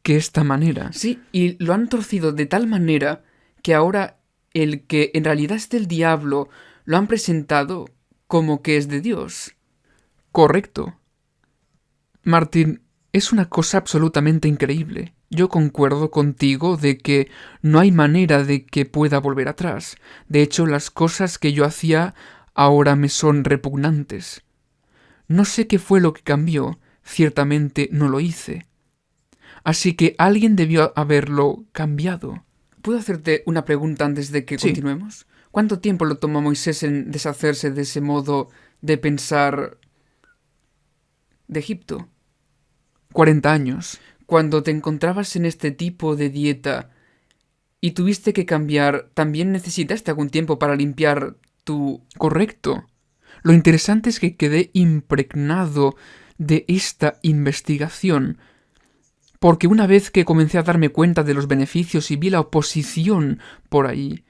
que esta manera. Sí, y lo han torcido de tal manera que ahora el que en realidad es del diablo lo han presentado como que es de Dios. Correcto. Martín, es una cosa absolutamente increíble. Yo concuerdo contigo de que no hay manera de que pueda volver atrás. De hecho, las cosas que yo hacía ahora me son repugnantes. No sé qué fue lo que cambió, ciertamente no lo hice. Así que alguien debió haberlo cambiado. ¿Puedo hacerte una pregunta antes de que continuemos? ¿Cuánto tiempo lo tomó Moisés en deshacerse de ese modo de pensar de Egipto? 40 años. Cuando te encontrabas en este tipo de dieta y tuviste que cambiar, ¿también necesitaste algún tiempo para limpiar tu...? Correcto. Lo interesante es que quedé impregnado de esta investigación, porque una vez que comencé a darme cuenta de los beneficios y vi la oposición por ahí,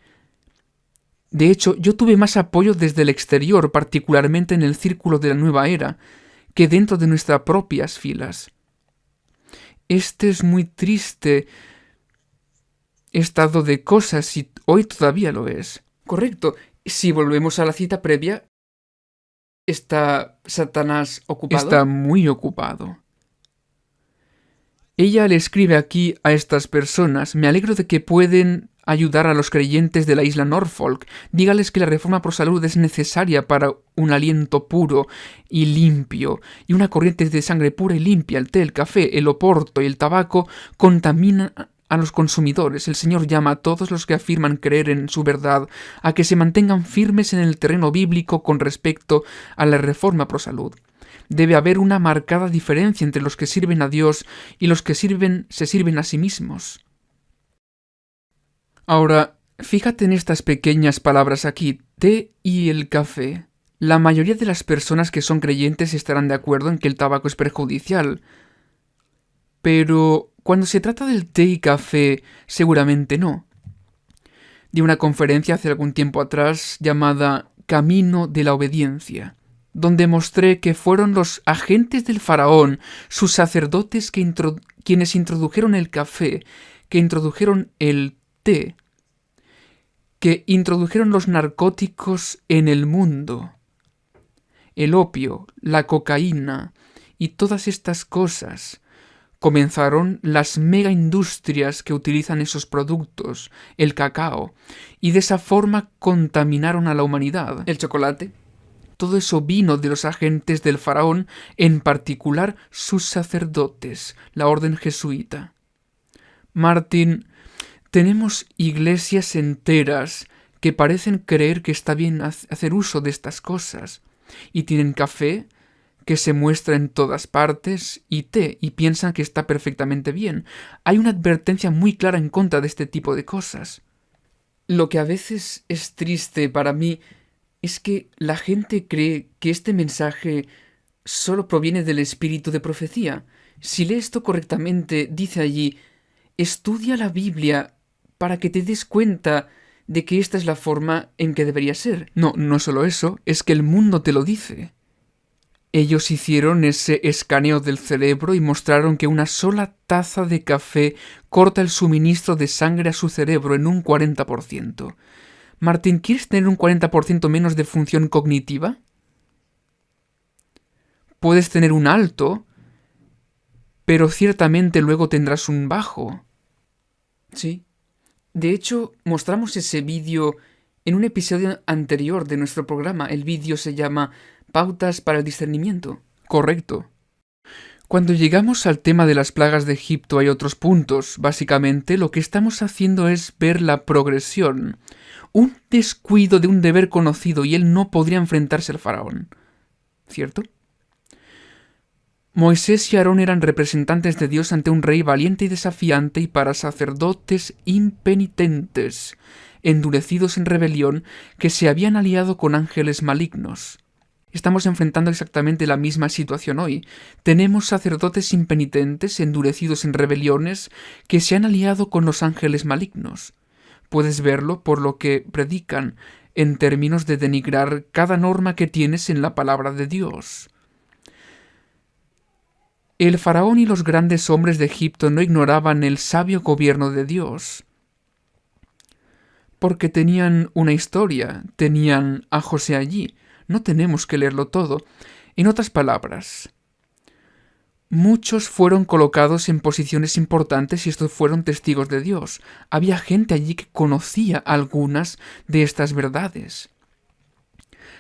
de hecho, yo tuve más apoyo desde el exterior, particularmente en el círculo de la nueva era, que dentro de nuestras propias filas. Este es muy triste estado de cosas y hoy todavía lo es. Correcto. Si volvemos a la cita previa, ¿está Satanás ocupado? Está muy ocupado. Ella le escribe aquí a estas personas: me alegro de que pueden ayudar a los creyentes de la isla Norfolk. Dígales que la reforma pro salud es necesaria para un aliento puro y limpio, y una corriente de sangre pura y limpia. El té, el café, el oporto y el tabaco contaminan a los consumidores. El Señor llama a todos los que afirman creer en su verdad a que se mantengan firmes en el terreno bíblico con respecto a la reforma pro salud. Debe haber una marcada diferencia entre los que sirven a Dios y los que se sirven a sí mismos. Ahora, fíjate en estas pequeñas palabras aquí, té y el café. La mayoría de las personas que son creyentes estarán de acuerdo en que el tabaco es perjudicial, pero cuando se trata del té y café, seguramente no. Di una conferencia hace algún tiempo atrás llamada Camino de la Obediencia, donde mostré que fueron los agentes del faraón, sus sacerdotes, quienes introdujeron el café, que introdujeron el té, que introdujeron los narcóticos en el mundo, el opio, la cocaína y todas estas cosas. Comenzaron las mega industrias que utilizan esos productos, el cacao, y de esa forma contaminaron a la humanidad. El chocolate. Todo eso vino de los agentes del faraón, en particular sus sacerdotes, la orden jesuita. Martín, tenemos iglesias enteras que parecen creer que está bien hacer uso de estas cosas, y tienen café que se muestra en todas partes, y té, y piensan que está perfectamente bien. Hay una advertencia muy clara en contra de este tipo de cosas. Lo que a veces es triste para mí es que la gente cree que este mensaje solo proviene del espíritu de profecía. Si lees esto correctamente, dice allí, estudia la Biblia para que te des cuenta de que esta es la forma en que debería ser. No, no solo eso, es que el mundo te lo dice. Ellos hicieron ese escaneo del cerebro y mostraron que una sola taza de café corta el suministro de sangre a su cerebro en un 40%. Martín, ¿quieres tener un 40% menos de función cognitiva? Puedes tener un alto, pero ciertamente luego tendrás un bajo. Sí. De hecho, mostramos ese vídeo en un episodio anterior de nuestro programa. El vídeo se llama Pautas para el discernimiento. Correcto. Cuando llegamos al tema de las plagas de Egipto hay otros puntos. Básicamente lo que estamos haciendo es ver la progresión. Un descuido de un deber conocido y él no podría enfrentarse al faraón. ¿Cierto? Moisés y Aarón eran representantes de Dios ante un rey valiente y desafiante y para sacerdotes impenitentes, endurecidos en rebelión, que se habían aliado con ángeles malignos. Estamos enfrentando exactamente la misma situación hoy. Tenemos sacerdotes impenitentes, endurecidos en rebeliones, que se han aliado con los ángeles malignos. Puedes verlo por lo que predican, en términos de denigrar cada norma que tienes en la palabra de Dios. El faraón y los grandes hombres de Egipto no ignoraban el sabio gobierno de Dios, porque tenían una historia, tenían a José allí. No tenemos que leerlo todo. En otras palabras, muchos fueron colocados en posiciones importantes y estos fueron testigos de Dios. Había gente allí que conocía algunas de estas verdades.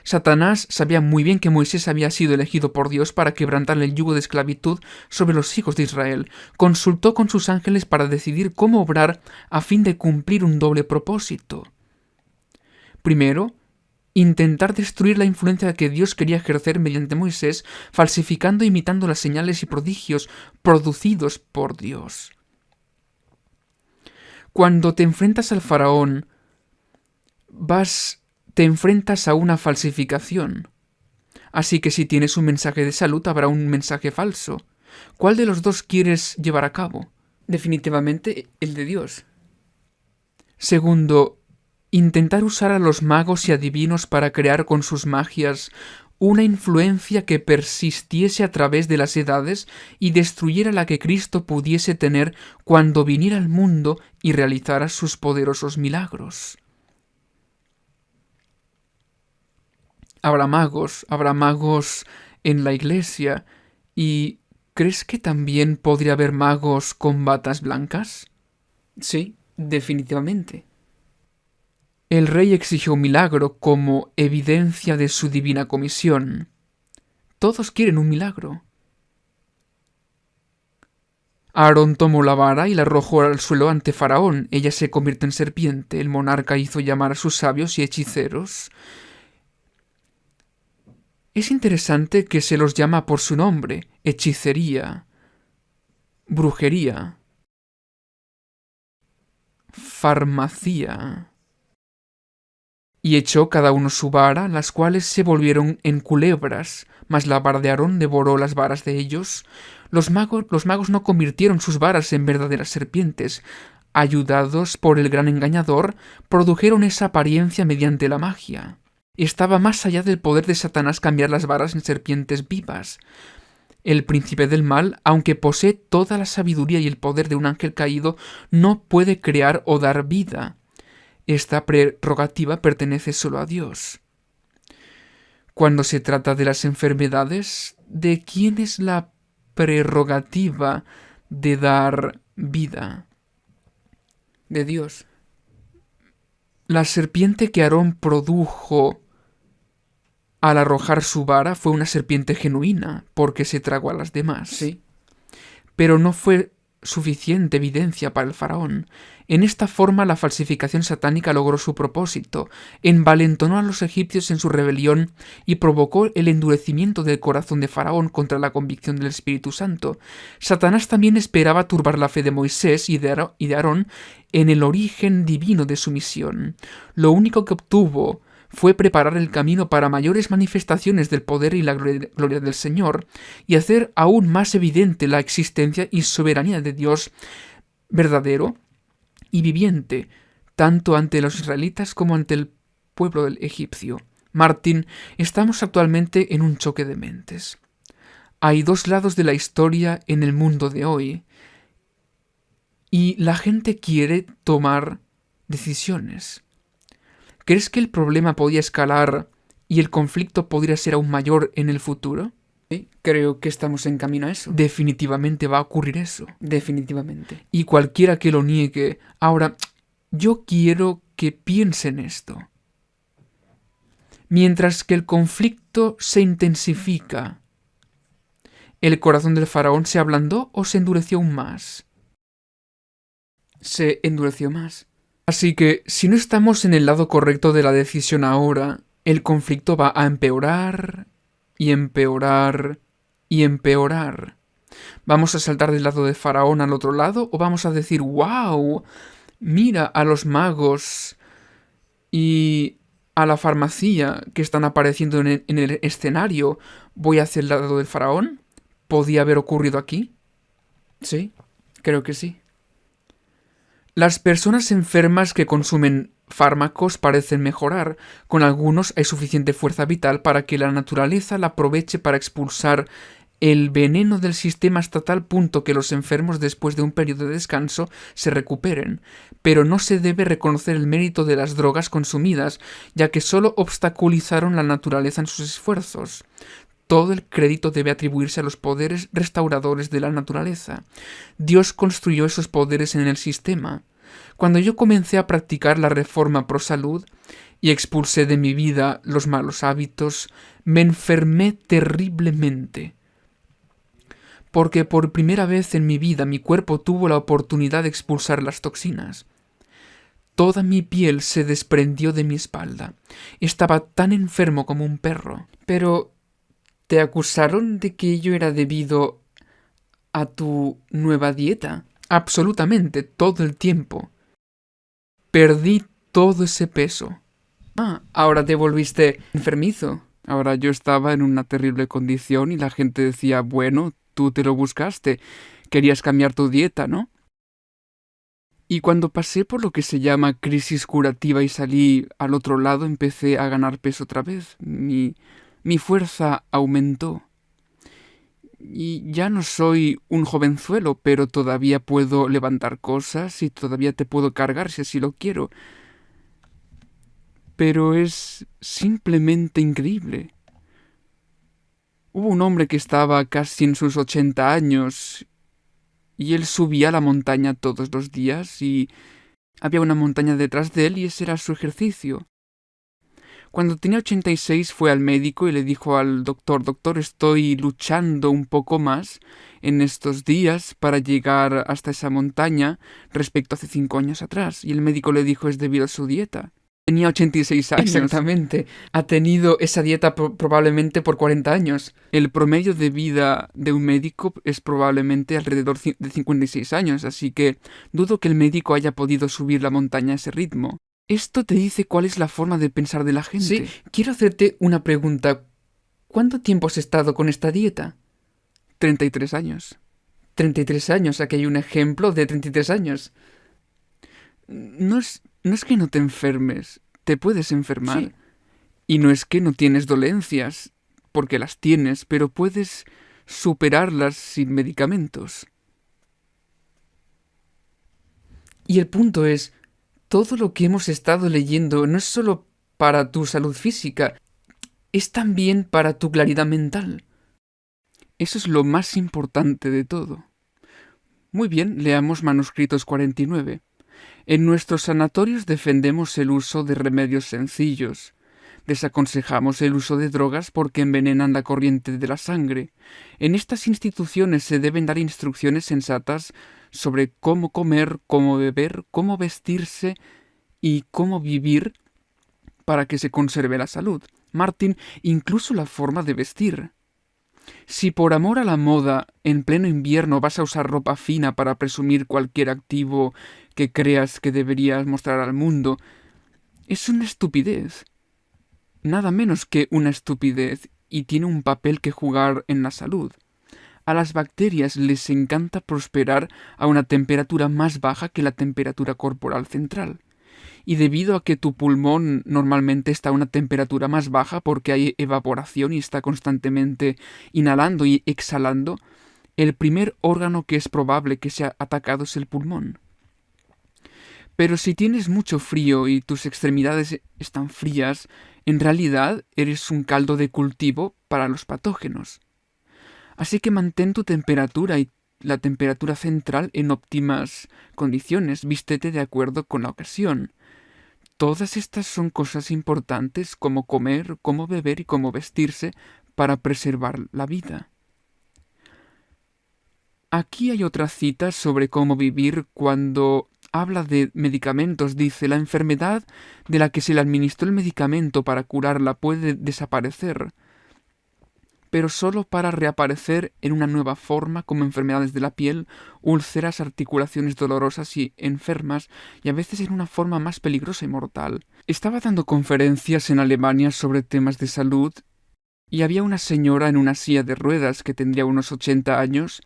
Satanás sabía muy bien que Moisés había sido elegido por Dios para quebrantar el yugo de esclavitud sobre los hijos de Israel. Consultó con sus ángeles para decidir cómo obrar a fin de cumplir un doble propósito. Primero, intentar destruir la influencia que Dios quería ejercer mediante Moisés, falsificando e imitando las señales y prodigios producidos por Dios. Cuando te enfrentas al faraón, te enfrentas a una falsificación. Así que si tienes un mensaje de salud, habrá un mensaje falso. ¿Cuál de los dos quieres llevar a cabo? Definitivamente el de Dios. Segundo, intentar usar a los magos y adivinos para crear con sus magias una influencia que persistiese a través de las edades y destruyera la que Cristo pudiese tener cuando viniera al mundo y realizara sus poderosos milagros. Habrá magos en la iglesia. ¿Y crees que también podría haber magos con batas blancas? Sí, definitivamente. El rey exigió un milagro como evidencia de su divina comisión. Todos quieren un milagro. Aarón tomó la vara y la arrojó al suelo ante Faraón. Ella se convirtió en serpiente. El monarca hizo llamar a sus sabios y hechiceros. Es interesante que se los llama por su nombre: hechicería, brujería, farmacia Y echó cada uno su vara, las cuales se volvieron en culebras, mas la vara de Aarón devoró las varas de ellos. Los magos no convirtieron sus varas en verdaderas serpientes. Ayudados por el gran engañador, produjeron esa apariencia mediante la magia. Estaba más allá del poder de Satanás cambiar las varas en serpientes vivas. El príncipe del mal, aunque posee toda la sabiduría y el poder de un ángel caído, no puede crear o dar vida. Esta prerrogativa pertenece solo a Dios. Cuando se trata de las enfermedades, ¿de quién es la prerrogativa de dar vida? De Dios. La serpiente que Aarón produjo al arrojar su vara fue una serpiente genuina, porque se tragó a las demás. Sí. Pero no fue suficiente evidencia para el faraón. En esta forma la falsificación satánica logró su propósito, envalentonó a los egipcios en su rebelión y provocó el endurecimiento del corazón de Faraón contra la convicción del Espíritu Santo. Satanás también esperaba turbar la fe de Moisés y de Aarón en el origen divino de su misión. Lo único que obtuvo fue preparar el camino para mayores manifestaciones del poder y la gloria del Señor, y hacer aún más evidente la existencia y soberanía de Dios verdadero y viviente, tanto ante los israelitas como ante el pueblo del egipcio. Martín, estamos actualmente en un choque de mentes. Hay dos lados de la historia en el mundo de hoy, y la gente quiere tomar decisiones. ¿Crees que el problema podría escalar y el conflicto podría ser aún mayor en el futuro? Sí, creo que estamos en camino a eso. Definitivamente va a ocurrir eso. Definitivamente. Y cualquiera que lo niegue. Ahora, yo quiero que piensen esto. Mientras que el conflicto se intensifica, ¿el corazón del faraón se ablandó o se endureció aún más? Se endureció más. Así que, si no estamos en el lado correcto de la decisión ahora, el conflicto va a empeorar y empeorar y empeorar. ¿Vamos a saltar del lado de Faraón al otro lado o vamos a decir, wow, mira a los magos y a la farmacia que están apareciendo en el escenario? ¿Voy hacia el lado del Faraón? ¿Podía haber ocurrido aquí? Sí, creo que sí. Las personas enfermas que consumen fármacos parecen mejorar. Con algunos hay suficiente fuerza vital para que la naturaleza la aproveche para expulsar el veneno del sistema hasta tal punto que los enfermos después de un periodo de descanso se recuperen. Pero no se debe reconocer el mérito de las drogas consumidas, ya que solo obstaculizaron la naturaleza en sus esfuerzos. Todo el crédito debe atribuirse a los poderes restauradores de la naturaleza. Dios construyó esos poderes en el sistema. Cuando yo comencé a practicar la reforma pro salud y expulsé de mi vida los malos hábitos, me enfermé terriblemente. Porque por primera vez en mi vida mi cuerpo tuvo la oportunidad de expulsar las toxinas. Toda mi piel se desprendió de mi espalda. Estaba tan enfermo como un perro. Pero ¿te acusaron de que ello era debido a tu nueva dieta? Absolutamente, todo el tiempo. Perdí todo ese peso. Ahora te volviste enfermizo. Ahora yo estaba en una terrible condición y la gente decía, bueno, tú te lo buscaste. Querías cambiar tu dieta, ¿no? Y cuando pasé por lo que se llama crisis curativa y salí al otro lado, empecé a ganar peso otra vez. Mi fuerza aumentó. Y ya no soy un jovenzuelo, pero todavía puedo levantar cosas y todavía te puedo cargar si así lo quiero. Pero es simplemente increíble. Hubo un hombre que estaba casi en sus 80 años y él subía a la montaña todos los días y había una montaña detrás de él y ese era su ejercicio. Cuando tenía 86 fue al médico y le dijo al doctor, estoy luchando un poco más en estos días para llegar hasta esa montaña respecto a hace 5 años atrás. Y el médico le dijo, es debido a su dieta. Tenía 86 años. Exactamente. Ha tenido esa dieta probablemente por 40 años. El promedio de vida de un médico es probablemente alrededor de 56 años, así que dudo que el médico haya podido subir la montaña a ese ritmo. Esto te dice cuál es la forma de pensar de la gente. Sí, quiero hacerte una pregunta. ¿Cuánto tiempo has estado con esta dieta? 33 años. 33 años, aquí hay un ejemplo de 33 años. No es que no te enfermes, te puedes enfermar. Sí. Y no es que no tienes dolencias, porque las tienes, pero puedes superarlas sin medicamentos. Y el punto es, todo lo que hemos estado leyendo no es solo para tu salud física, es también para tu claridad mental. Eso es lo más importante de todo. Muy bien, leamos Manuscritos 49. En nuestros sanatorios defendemos el uso de remedios sencillos. Desaconsejamos el uso de drogas porque envenenan la corriente de la sangre. En estas instituciones se deben dar instrucciones sensatas sobre cómo comer, cómo beber, cómo vestirse y cómo vivir para que se conserve la salud. Martín, incluso la forma de vestir. Si por amor a la moda, en pleno invierno vas a usar ropa fina para presumir cualquier activo que creas que deberías mostrar al mundo, es una estupidez. Nada menos que una estupidez, y tiene un papel que jugar en la salud. A las bacterias les encanta prosperar a una temperatura más baja que la temperatura corporal central. Y debido a que tu pulmón normalmente está a una temperatura más baja porque hay evaporación y está constantemente inhalando y exhalando, el primer órgano que es probable que sea atacado es el pulmón. Pero si tienes mucho frío y tus extremidades están frías, en realidad eres un caldo de cultivo para los patógenos. Así que mantén tu temperatura y la temperatura central en óptimas condiciones, vístete de acuerdo con la ocasión. Todas estas son cosas importantes como comer, cómo beber y cómo vestirse para preservar la vida. Aquí hay otra cita sobre cómo vivir cuando habla de medicamentos. Dice, la enfermedad de la que se le administró el medicamento para curarla puede desaparecer, pero solo para reaparecer en una nueva forma como enfermedades de la piel, úlceras, articulaciones dolorosas y enfermas, y a veces en una forma más peligrosa y mortal. Estaba dando conferencias en Alemania sobre temas de salud, y había una señora en una silla de ruedas que tendría unos 80 años,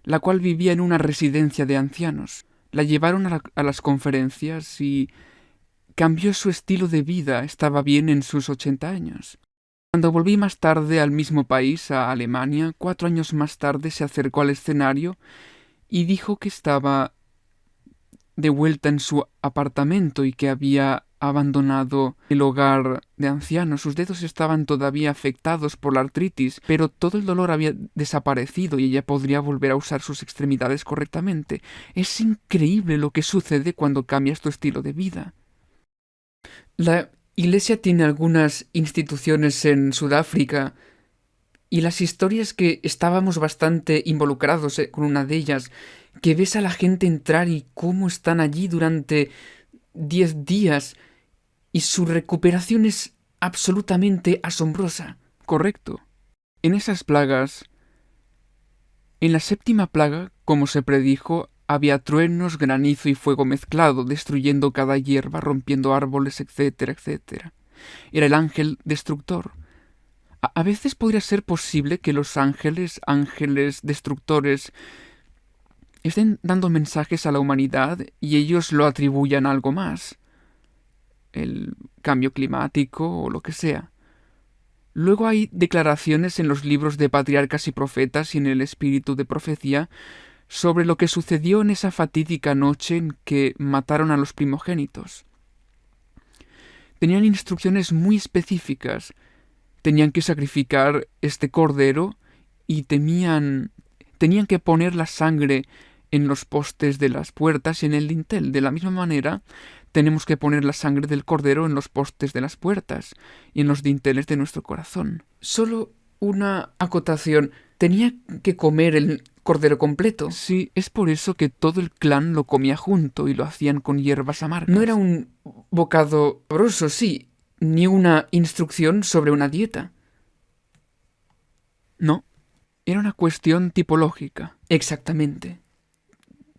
la cual vivía en una residencia de ancianos. La llevaron a las conferencias y cambió su estilo de vida, estaba bien en sus 80 años. Cuando volví más tarde al mismo país, a Alemania, 4 años más tarde se acercó al escenario y dijo que estaba de vuelta en su apartamento y que había abandonado el hogar de ancianos. Sus dedos estaban todavía afectados por la artritis, pero todo el dolor había desaparecido y ella podría volver a usar sus extremidades correctamente. Es increíble lo que sucede cuando cambias tu estilo de vida. La Iglesia tiene algunas instituciones en Sudáfrica y las historias que estábamos bastante involucrados con una de ellas, que ves a la gente entrar y cómo están allí durante 10 días y su recuperación es absolutamente asombrosa. Correcto. En esas plagas, en la séptima plaga, como se predijo, había truenos, granizo y fuego mezclado, destruyendo cada hierba, rompiendo árboles, etcétera, etcétera. Era el ángel destructor. A veces podría ser posible que los ángeles destructores, estén dando mensajes a la humanidad y ellos lo atribuyan a algo más. El cambio climático o lo que sea. Luego hay declaraciones en los libros de patriarcas y profetas y en el espíritu de profecía sobre lo que sucedió en esa fatídica noche en que mataron a los primogénitos. Tenían instrucciones muy específicas. Tenían que sacrificar este cordero y tenían que poner la sangre en los postes de las puertas y en el dintel. De la misma manera, tenemos que poner la sangre del cordero en los postes de las puertas y en los dinteles de nuestro corazón. Solo una acotación. Tenía que comer el cordero completo. Sí, es por eso que todo el clan lo comía junto y lo hacían con hierbas amargas. No era un bocado sabroso, sí, ni una instrucción sobre una dieta. No, era una cuestión tipológica. Exactamente.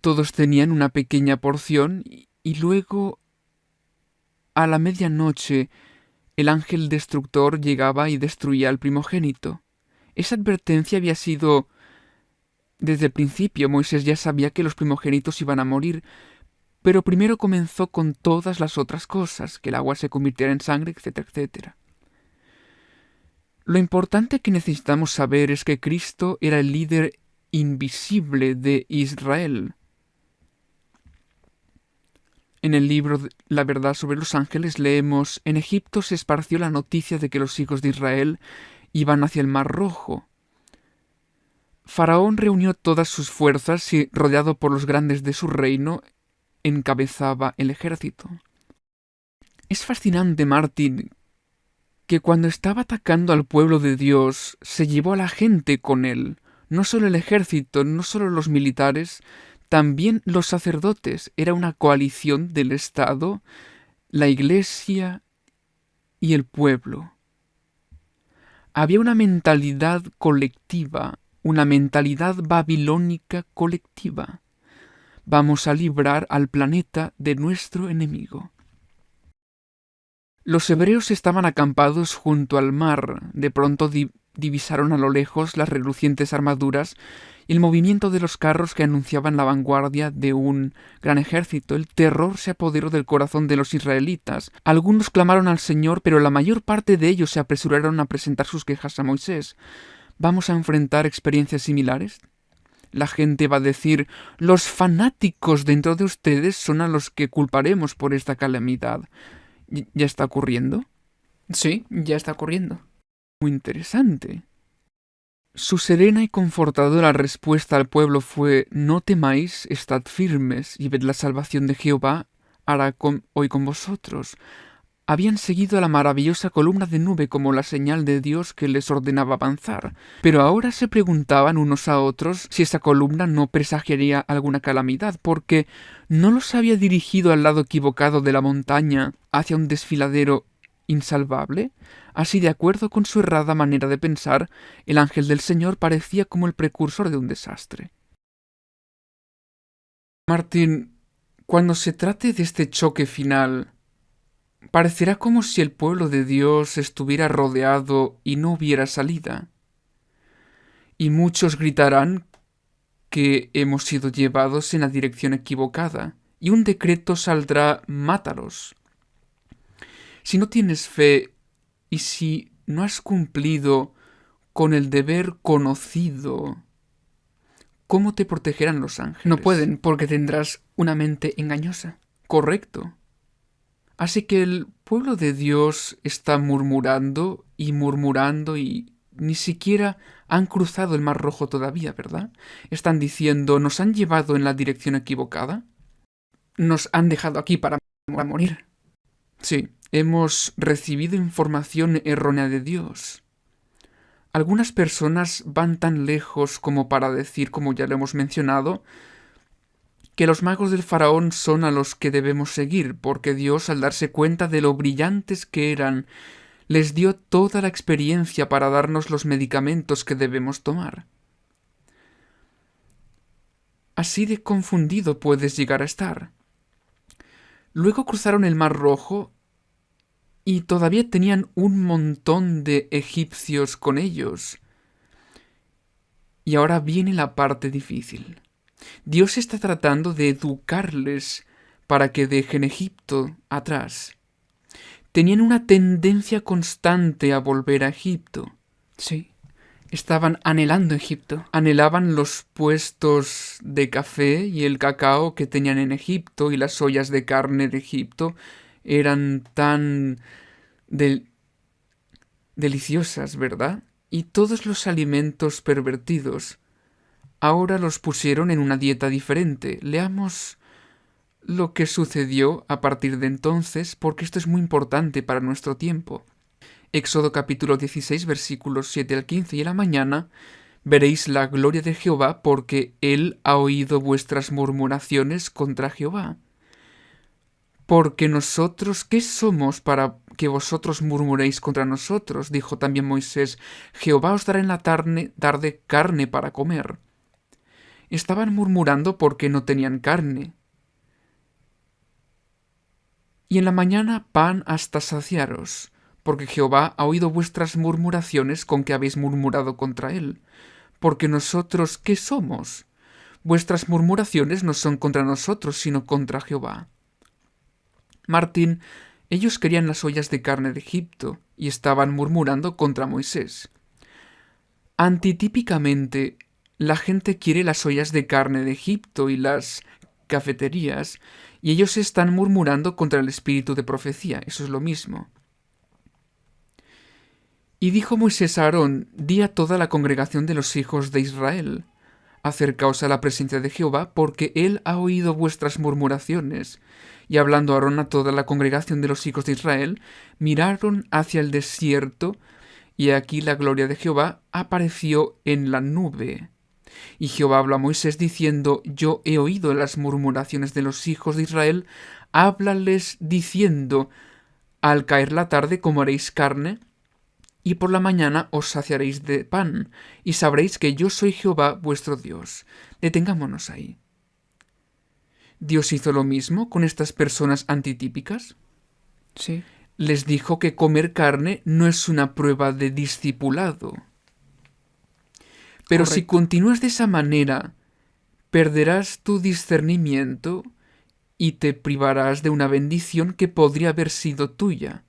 Todos tenían una pequeña porción y luego a la medianoche el ángel destructor llegaba y destruía al primogénito. Esa advertencia había sido desde el principio. Moisés ya sabía que los primogénitos iban a morir, pero primero comenzó con todas las otras cosas, que el agua se convirtiera en sangre, etcétera, etcétera. Lo importante que necesitamos saber es que Cristo era el líder invisible de Israel. En el libro La verdad sobre los ángeles leemos: en Egipto se esparció la noticia de que los hijos de Israel iban hacia el Mar Rojo. Faraón reunió todas sus fuerzas y, rodeado por los grandes de su reino, encabezaba el ejército. Es fascinante, Martín, que cuando estaba atacando al pueblo de Dios, se llevó a la gente con él. No solo el ejército, no solo los militares, también los sacerdotes. Era una coalición del Estado, la Iglesia y el pueblo. Había una mentalidad colectiva, una mentalidad babilónica colectiva. Vamos a librar al planeta de nuestro enemigo. Los hebreos estaban acampados junto al mar. De pronto divisaron a lo lejos las relucientes armaduras y el movimiento de los carros que anunciaban la vanguardia de un gran ejército. El terror se apoderó del corazón de los israelitas. Algunos clamaron al Señor, pero la mayor parte de ellos se apresuraron a presentar sus quejas a Moisés. ¿Vamos a enfrentar experiencias similares? La gente va a decir: los fanáticos dentro de ustedes son a los que culparemos por esta calamidad. ¿Ya está ocurriendo? Sí, ya está ocurriendo. Muy interesante. Su serena y confortadora respuesta al pueblo fue: no temáis, estad firmes, y ved la salvación de Jehová hará hoy con vosotros. Habían seguido a la maravillosa columna de nube como la señal de Dios que les ordenaba avanzar, pero ahora se preguntaban unos a otros si esa columna no presagiaría alguna calamidad, porque no los había dirigido al lado equivocado de la montaña, hacia un desfiladero insalvable. Así, de acuerdo con su errada manera de pensar, el ángel del Señor parecía como el precursor de un desastre. Martín, cuando se trate de este choque final, parecerá como si el pueblo de Dios estuviera rodeado y no hubiera salida. Y muchos gritarán que hemos sido llevados en la dirección equivocada, y un decreto saldrá: mátalos. Si no tienes fe y si no has cumplido con el deber conocido, ¿cómo te protegerán los ángeles? No pueden, porque tendrás una mente engañosa. Correcto. Así que el pueblo de Dios está murmurando y ni siquiera han cruzado el Mar Rojo todavía, ¿verdad? Están diciendo: ¿nos han llevado en la dirección equivocada? ¿Nos han dejado aquí para morir? Sí, hemos recibido información errónea de Dios. Algunas personas van tan lejos como para decir, como ya lo hemos mencionado, que los magos del faraón son a los que debemos seguir, porque Dios, al darse cuenta de lo brillantes que eran, les dio toda la experiencia para darnos los medicamentos que debemos tomar. Así de confundido puedes llegar a estar. Luego cruzaron el Mar Rojo y todavía tenían un montón de egipcios con ellos. Y ahora viene la parte difícil. Dios está tratando de educarles para que dejen Egipto atrás. Tenían una tendencia constante a volver a Egipto. Sí, estaban anhelando Egipto. Anhelaban los puestos de café y el cacao que tenían en Egipto, y las ollas de carne de Egipto eran tan deliciosas, ¿verdad? Y todos los alimentos pervertidos ahora los pusieron en una dieta diferente. Leamos lo que sucedió a partir de entonces, porque esto es muy importante para nuestro tiempo. Éxodo capítulo 16, versículos 7 al 15. Y en la mañana veréis la gloria de Jehová, porque Él ha oído vuestras murmuraciones contra Jehová. Porque nosotros, ¿qué somos para que vosotros murmuréis contra nosotros? Dijo también Moisés: Jehová os dará en la tarde carne para comer. Estaban murmurando porque no tenían carne. y en la mañana pan hasta saciaros, porque Jehová ha oído vuestras murmuraciones con que habéis murmurado contra él. Porque nosotros, ¿qué somos? Vuestras murmuraciones no son contra nosotros, sino contra Jehová. Martín, ellos querían las ollas de carne de Egipto y estaban murmurando contra Moisés. Antitípicamente, la gente quiere las ollas de carne de Egipto y las cafeterías, y ellos están murmurando contra el espíritu de profecía. Eso es lo mismo. Y dijo Moisés a Aarón: di a toda la congregación de los hijos de Israel: acercaos a la presencia de Jehová, porque él ha oído vuestras murmuraciones. Y hablando Aarón a toda la congregación de los hijos de Israel, miraron hacia el desierto, y aquí la gloria de Jehová apareció en la nube. Y Jehová habló a Moisés diciendo: yo he oído las murmuraciones de los hijos de Israel, háblales diciendo: al caer la tarde comeréis carne, y por la mañana os saciaréis de pan, y sabréis que yo soy Jehová vuestro Dios. Detengámonos ahí. ¿Dios hizo lo mismo con estas personas antitípicas? Sí. Les dijo que comer carne no es una prueba de discipulado. Pero si Correcto. continúas de esa manera, perderás tu discernimiento y te privarás de una bendición que podría haber sido tuya.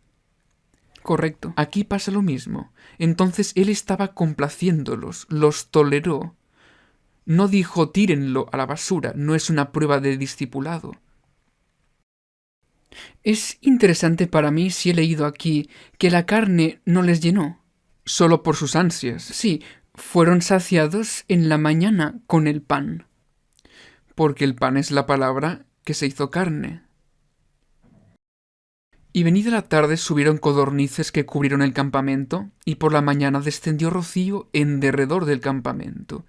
Correcto. Aquí pasa lo mismo. Entonces él estaba complaciéndolos, los toleró. No dijo tírenlo a la basura, no es una prueba de discipulado. Es interesante para mí si he leído aquí que la carne no les llenó. Solo por sus ansias. Sí, fueron saciados en la mañana con el pan. Porque el pan es la palabra que se hizo carne. Y venida la tarde subieron codornices que cubrieron el campamento, y por la mañana descendió rocío en derredor del campamento.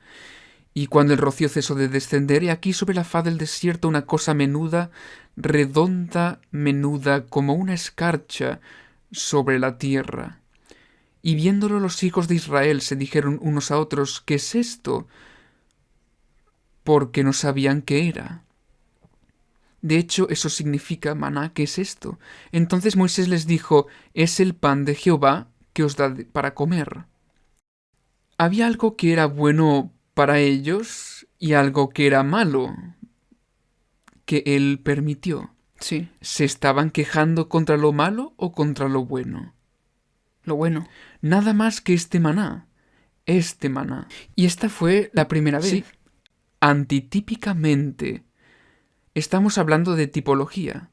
Y cuando el rocío cesó de descender, he aquí sobre la faz del desierto una cosa menuda, redonda, menuda, como una escarcha sobre la tierra. Y viéndolo los hijos de Israel se dijeron unos a otros: ¿qué es esto? Porque no sabían qué era. De hecho, eso significa maná. ¿Qué es esto? Entonces Moisés les dijo: es el pan de Jehová que os da para comer. Había algo que era bueno para ellos y algo que era malo, que él permitió. Sí, ¿Se estaban quejando contra lo malo o contra lo bueno? lo bueno. Nada más que este maná. Este maná. Y esta fue la primera vez. Sí, antitípicamente. Estamos hablando de tipología.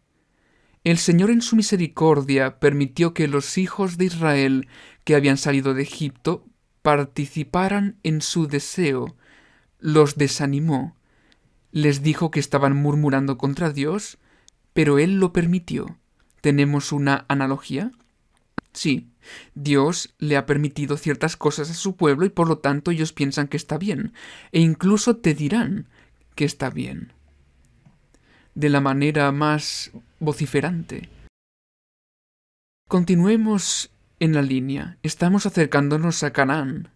El Señor en su misericordia permitió que los hijos de Israel que habían salido de Egipto participaran en su deseo, los desanimó, les dijo que estaban murmurando contra Dios, pero Él lo permitió. ¿Tenemos una analogía? Sí, Dios le ha permitido ciertas cosas a su pueblo y por lo tanto ellos piensan que está bien, e incluso te dirán que está bien, de la manera más vociferante. Continuemos en la línea. Estamos acercándonos a Canaán.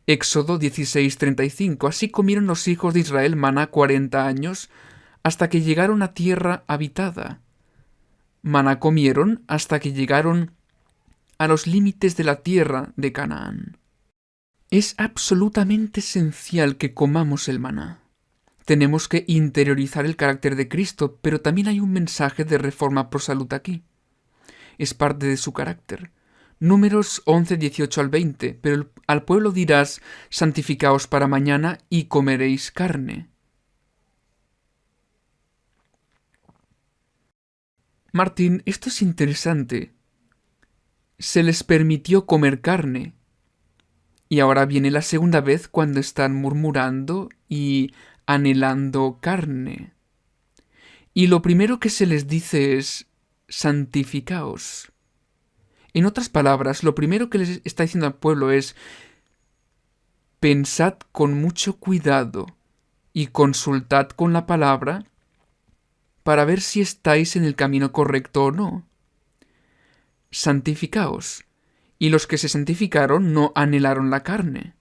Éxodo 16:35. Así comieron los hijos de Israel maná 40 años, hasta que llegaron a tierra habitada. Maná comieron hasta que llegaron a los límites de la tierra de Canaán. Es absolutamente esencial que comamos el maná. Tenemos que interiorizar el carácter de Cristo, pero también hay un mensaje de reforma pro salud aquí. Es parte de su carácter. Números 11, 18 al 20. Pero al pueblo dirás: santificaos para mañana y comeréis carne. Martín, esto es interesante. Se les permitió comer carne. Y ahora viene la segunda vez cuando están murmurando y anhelando carne. Y lo primero que se les dice es: santificaos. En otras palabras, lo primero que les está diciendo al pueblo es: pensad con mucho cuidado y consultad con la palabra para ver si estáis en el camino correcto o no. Santificaos. Y los que se santificaron no anhelaron la carne.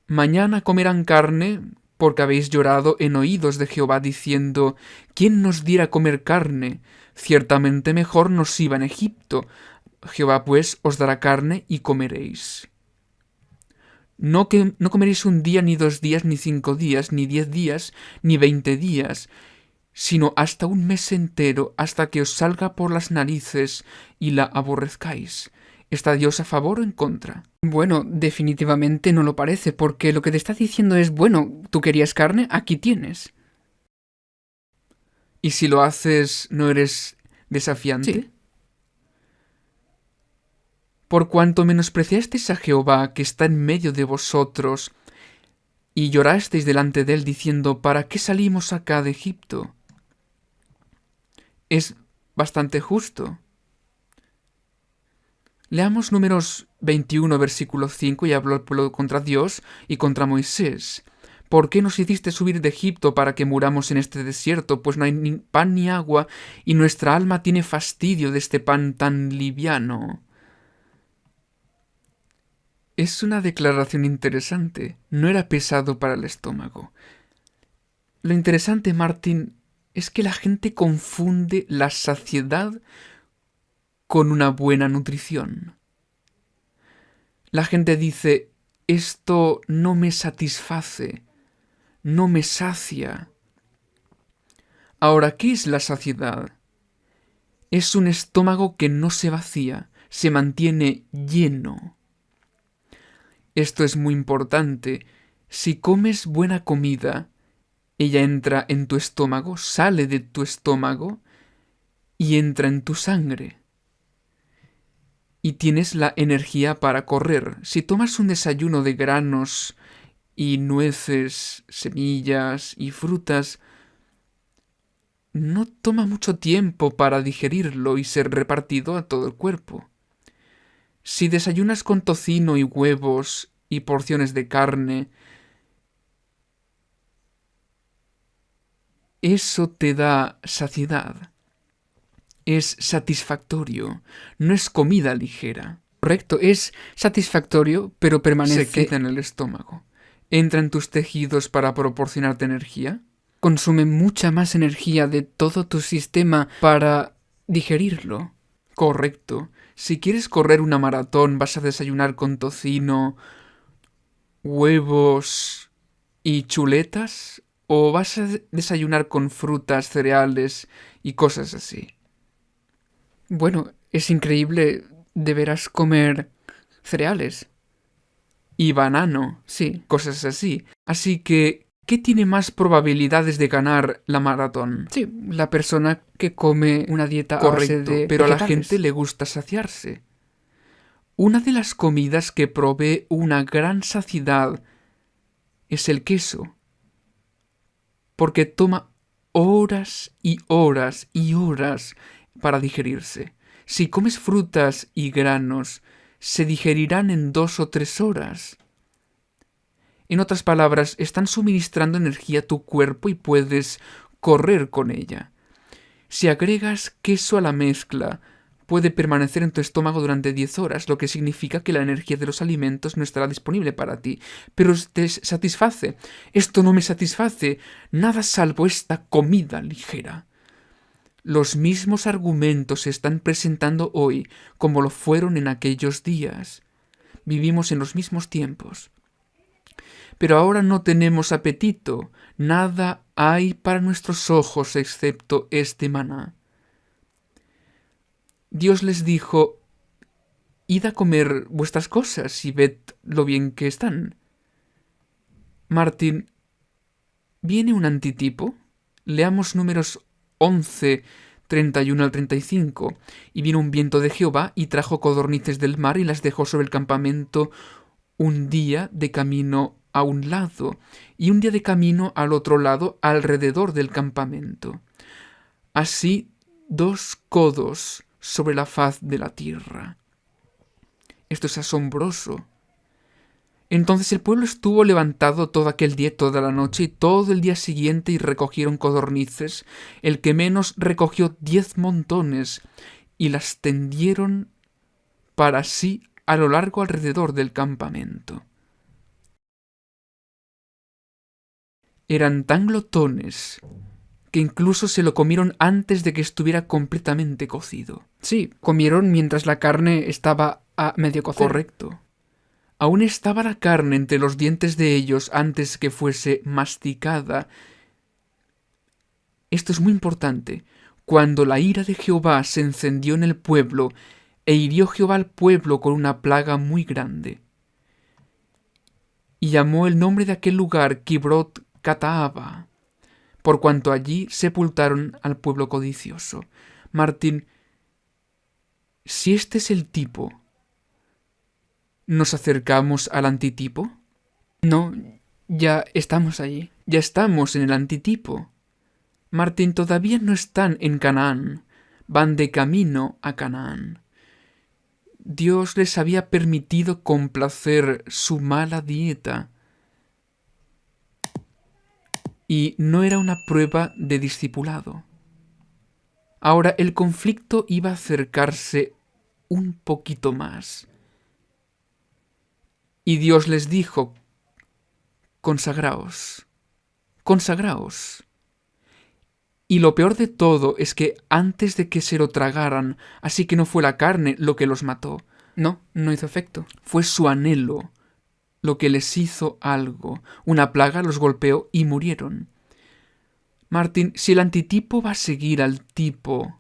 Mañana comerán carne porque habéis llorado en oídos de Jehová, diciendo, ¿quién nos diera comer carne? Ciertamente mejor nos iba en Egipto. Jehová pues os dará carne y comeréis. No comeréis un día, ni 2 días, ni 5 días, ni 10 días, ni 20 días, sino hasta un mes entero, hasta que os salga por las narices y la aborrezcáis. ¿Está Dios a favor o en contra? Bueno, definitivamente no lo parece, porque lo que te está diciendo es, bueno, tú querías carne, aquí tienes. ¿Y si lo haces, no eres desafiante? Sí. Por cuanto menospreciasteis a Jehová, que está en medio de vosotros, y llorasteis delante de él, diciendo, ¿para qué salimos acá de Egipto? Es bastante justo. Leamos Números 21, versículo 5, y habló el pueblo contra Dios y contra Moisés. ¿Por qué nos hiciste subir de Egipto para que muramos en este desierto? Pues no hay ni pan ni agua, y nuestra alma tiene fastidio de este pan tan liviano. Es una declaración interesante. No era pesado para el estómago. Lo interesante, Martín, es que la gente confunde la saciedad con una buena nutrición. La gente dice, esto no me satisface, no me sacia. Ahora, ¿qué es la saciedad? Es un estómago que no se vacía, se mantiene lleno. Esto es muy importante. Si comes buena comida, ella entra en tu estómago, sale de tu estómago y entra en tu sangre. Y tienes la energía para correr. Si tomas un desayuno de granos y nueces, semillas y frutas, no toma mucho tiempo para digerirlo y ser repartido a todo el cuerpo. Si desayunas con tocino y huevos y porciones de carne, eso te da saciedad. Es satisfactorio, no es comida ligera. Correcto, es satisfactorio, pero permanece... Se queda en el estómago. ¿Entra en tus tejidos para proporcionarte energía? Consume mucha más energía de todo tu sistema para digerirlo. Correcto. Si quieres correr una maratón, vas a desayunar con tocino, huevos y chuletas, o vas a desayunar con frutas, cereales y cosas así. Bueno, es increíble, deberás comer cereales. Y banano, Sí, cosas así. Así que, ¿qué tiene más probabilidades de ganar la maratón? sí, la persona que come una dieta a base Correcto, de pero a la vegetales. gente le gusta saciarse. Una de las comidas que provee una gran saciedad es el queso, porque toma horas y horas y horas para digerirse. Si comes frutas y granos, se digerirán en 2 o 3 horas. En otras palabras, están suministrando energía a tu cuerpo y puedes correr con ella. Si agregas queso a la mezcla, puede permanecer en tu estómago durante 10 horas, lo que significa que la energía de los alimentos no estará disponible para ti, pero te satisface. Esto no me satisface, nada salvo esta comida ligera. Los mismos argumentos se están presentando hoy como lo fueron en aquellos días. Vivimos en los mismos tiempos. Pero ahora no tenemos apetito, nada hay para nuestros ojos excepto este maná. Dios les dijo, id a comer vuestras cosas y ved lo bien que están. Martín, ¿viene un antitipo? Leamos Números 11, 31 al 35. Y vino un viento de Jehová y trajo codornices del mar y las dejó sobre el campamento un día de camino a un lado y un día de camino al otro lado alrededor del campamento. Así 2 codos sobre la faz de la tierra. Esto es asombroso. Entonces el pueblo estuvo levantado todo aquel día, toda la noche y todo el día siguiente, y recogieron codornices. El que menos recogió 10 montones, y las tendieron para sí a lo largo alrededor del campamento. eran tan glotones que incluso se lo comieron antes de que estuviera completamente cocido. Sí, comieron mientras la carne estaba a medio cocer. Correcto. Aún estaba la carne entre los dientes de ellos antes que fuese masticada. Esto es muy importante. Cuando la ira de Jehová se encendió en el pueblo, e hirió Jehová al pueblo con una plaga muy grande. Y llamó el nombre de aquel lugar Kibrot Cataaba, por cuanto allí sepultaron al pueblo codicioso. Martín, si este es el tipo, ¿nos acercamos al antitipo? No, ya estamos allí. Ya estamos en el antitipo. Martín, todavía no están en Canaán, van de camino a Canaán. Dios les había permitido complacer su mala dieta. Y no era una prueba de discipulado. Ahora el conflicto iba a acercarse un poquito más. Y Dios les dijo, consagraos, consagraos. Y lo peor de todo es que antes de que se lo tragaran, así que no fue la carne lo que los mató. No, no hizo efecto. Fue su anhelo lo que les hizo algo. Una plaga los golpeó y murieron. Martín, si el antitipo va a seguir al tipo,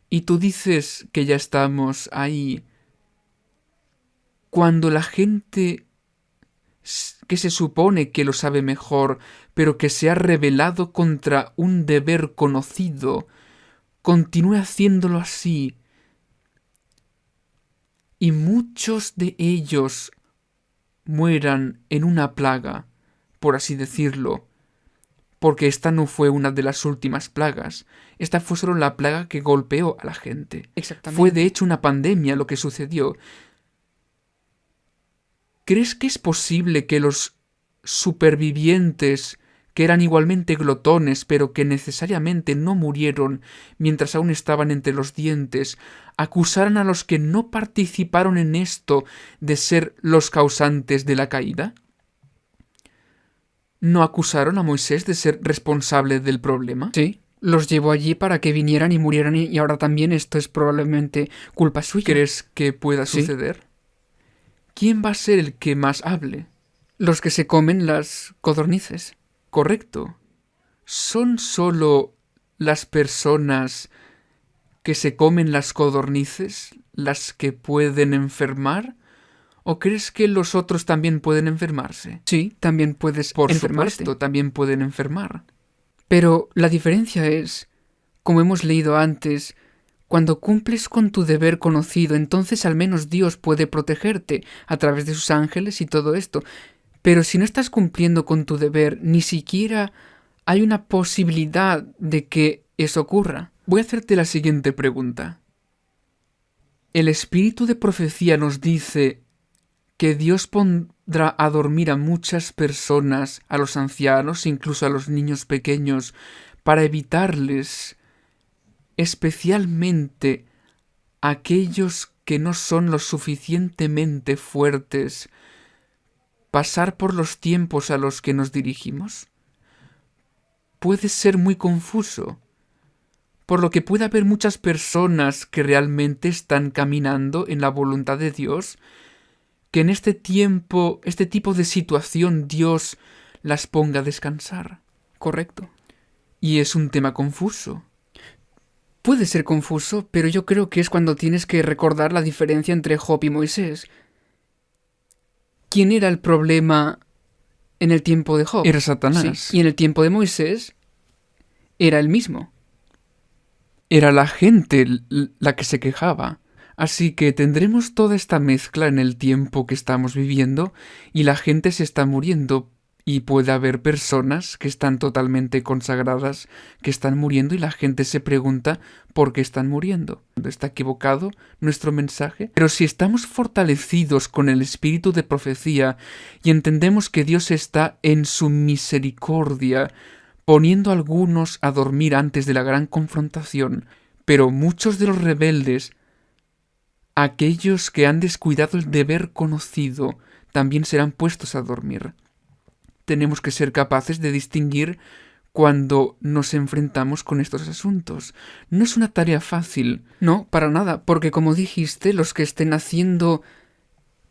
y tú dices que ya estamos ahí, cuando la gente que se supone que lo sabe mejor, pero que se ha rebelado contra un deber conocido, continúe haciéndolo así, y muchos de ellos mueran en una plaga, por así decirlo, porque esta no fue una de las últimas plagas, esta fue solo la plaga que golpeó a la gente. Exactamente. Fue de hecho una pandemia lo que sucedió. ¿Crees que es posible que los supervivientes, que eran igualmente glotones, pero que necesariamente no murieron mientras aún estaban entre los dientes, acusaran a los que no participaron en esto de ser los causantes de la caída? ¿No acusaron a Moisés de ser responsable del problema? Sí, los llevó allí para que vinieran y murieran y ahora también esto es probablemente culpa suya. ¿Crees que pueda Sí. suceder? ¿Quién va a ser el que más hable? Los que se comen las codornices. Correcto. ¿Son solo las personas que se comen las codornices las que pueden enfermar? ¿O crees que los otros también pueden enfermarse? Sí, también puedes Por enfermarte. supuesto, también pueden enfermar. Pero la diferencia es, como hemos leído antes, cuando cumples con tu deber conocido, entonces al menos Dios puede protegerte a través de sus ángeles y todo esto. Pero si no estás cumpliendo con tu deber, ni siquiera hay una posibilidad de que eso ocurra. Voy a hacerte la siguiente pregunta. El espíritu de profecía nos dice que Dios pondrá a dormir a muchas personas, a los ancianos, incluso a los niños pequeños, para evitarles, especialmente a aquellos que no son lo suficientemente fuertes, pasar por los tiempos a los que nos dirigimos. Puede ser muy confuso, por lo que puede haber muchas personas que realmente están caminando en la voluntad de Dios, que en este tiempo, este tipo de situación, Dios las ponga a descansar. Correcto. Y es un tema confuso. Puede ser confuso, pero yo creo que es cuando tienes que recordar la diferencia entre Job y Moisés. ¿Quién era el problema en el tiempo de Job? Era Satanás. Sí, y en el tiempo de Moisés era el mismo. Era la gente la que se quejaba. Así que tendremos toda esta mezcla en el tiempo que estamos viviendo y la gente se está muriendo y puede haber personas que están totalmente consagradas que están muriendo y la gente se pregunta por qué están muriendo. ¿Está equivocado nuestro mensaje? Pero si estamos fortalecidos con el espíritu de profecía y entendemos que Dios está en su misericordia poniendo a algunos a dormir antes de la gran confrontación, pero muchos de los rebeldes, aquellos que han descuidado el deber conocido, también serán puestos a dormir. tenemos que ser capaces de distinguir cuando nos enfrentamos con estos asuntos. No es una tarea fácil. No, para nada, porque como dijiste, los que estén haciendo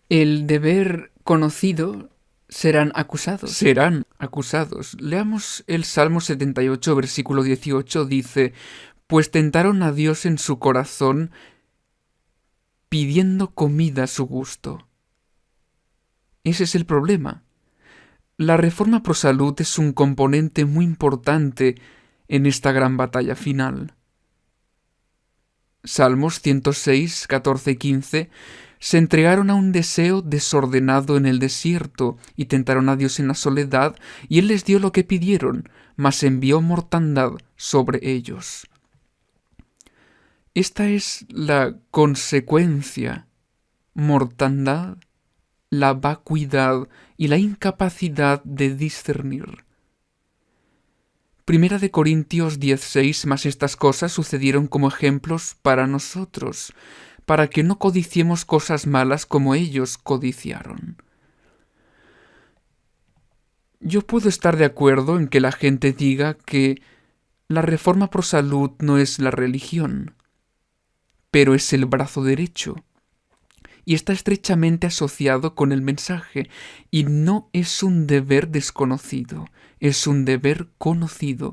el deber conocido serán acusados. Serán acusados. Leamos el Salmo 78, versículo 18, dice: pues tentaron a Dios en su corazón, pidiendo comida a su gusto. Ese es el problema. La reforma pro salud es un componente muy importante en esta gran batalla final. Salmos 106, 14 y 15 se entregaron a un deseo desordenado en el desierto y tentaron a Dios en la soledad, y Él les dio lo que pidieron, mas envió mortandad sobre ellos. Esta es la consecuencia: mortandad, la vacuidad y la incapacidad de discernir. Primera de Corintios 10:6, mas estas cosas sucedieron como ejemplos para nosotros, para que no codiciemos cosas malas como ellos codiciaron. Yo puedo estar de acuerdo en que la gente diga que la reforma pro salud no es la religión, pero es el brazo derecho, y está estrechamente asociado con el mensaje, y no es un deber desconocido, es un deber conocido.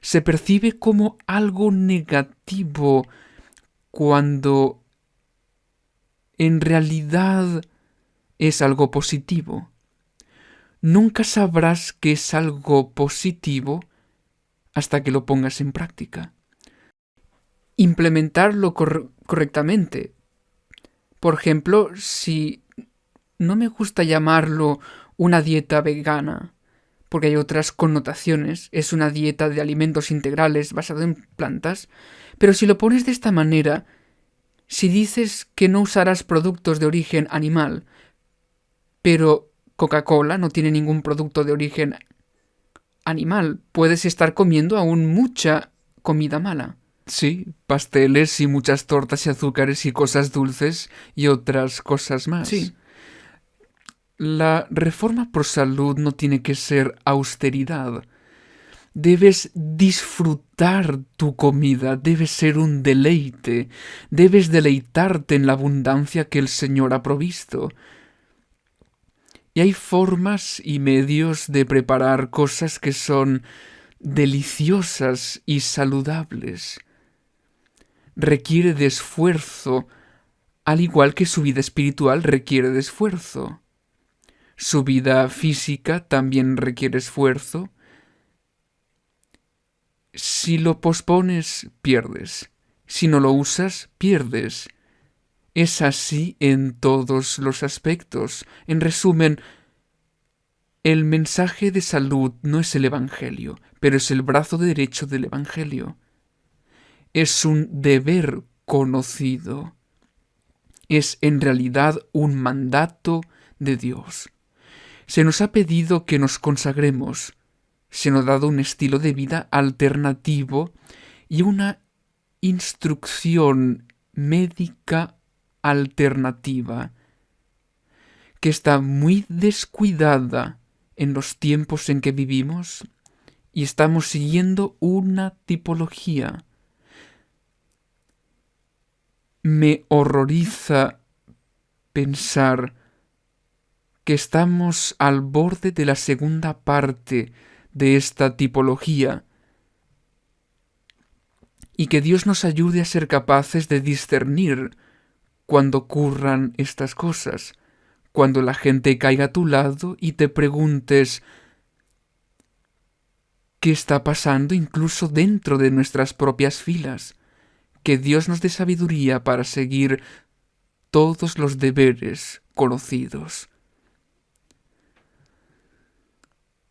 Se percibe como algo negativo cuando en realidad es algo positivo. Nunca sabrás que es algo positivo hasta que lo pongas en práctica. Implementarlo correctamente. Por ejemplo, si no me gusta llamarlo una dieta vegana, porque hay otras connotaciones, es una dieta de alimentos integrales basado en plantas, pero si lo pones de esta manera, si dices que no usarás productos de origen animal, pero Coca-Cola no tiene ningún producto de origen animal, puedes estar comiendo aún mucha comida mala. Sí, pasteles y muchas tortas y azúcares y cosas dulces y otras cosas más. Sí. La reforma pro salud no tiene que ser austeridad. Debes disfrutar tu comida, debe ser un deleite, debes deleitarte en la abundancia que el Señor ha provisto. Y hay formas y medios de preparar cosas que son deliciosas y saludables. Requiere de esfuerzo, al igual que su vida espiritual requiere de esfuerzo. Su vida física también requiere esfuerzo. Si lo pospones, pierdes. Si no lo usas, pierdes. Es así en todos los aspectos. En resumen, el mensaje de salud no es el Evangelio, pero es el brazo derecho del Evangelio. Es un deber conocido. Es en realidad un mandato de Dios. Se nos ha pedido que nos consagremos. Se nos ha dado un estilo de vida alternativo y una instrucción médica alternativa que está muy descuidada en los tiempos en que vivimos, y estamos siguiendo una tipología. Me horroriza pensar que estamos al borde de la segunda parte de esta tipología, y que Dios nos ayude a ser capaces de discernir cuando ocurran estas cosas, cuando la gente caiga a tu lado y te preguntes qué está pasando incluso dentro de nuestras propias filas. Que Dios nos dé sabiduría para seguir todos los deberes conocidos.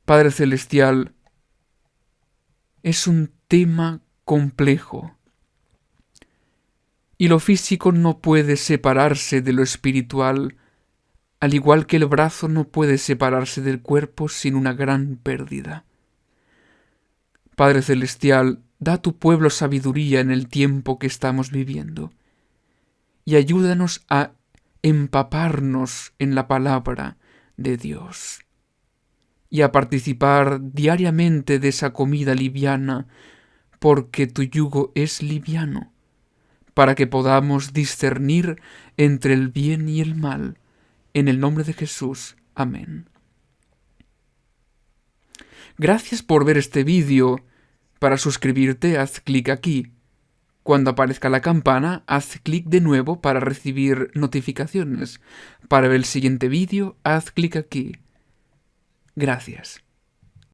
Padre Celestial, es un tema complejo, y lo físico no puede separarse de lo espiritual, al igual que el brazo no puede separarse del cuerpo sin una gran pérdida. Padre Celestial, da a tu pueblo sabiduría en el tiempo que estamos viviendo, y ayúdanos a empaparnos en la palabra de Dios. y a participar diariamente de esa comida liviana, porque tu yugo es liviano, para que podamos discernir entre el bien y el mal. En el nombre de Jesús. Amén. Gracias por ver este vídeo. Para suscribirte, haz clic aquí. Cuando aparezca la campana, haz clic de nuevo para recibir notificaciones. Para ver el siguiente vídeo, haz clic aquí. Gracias.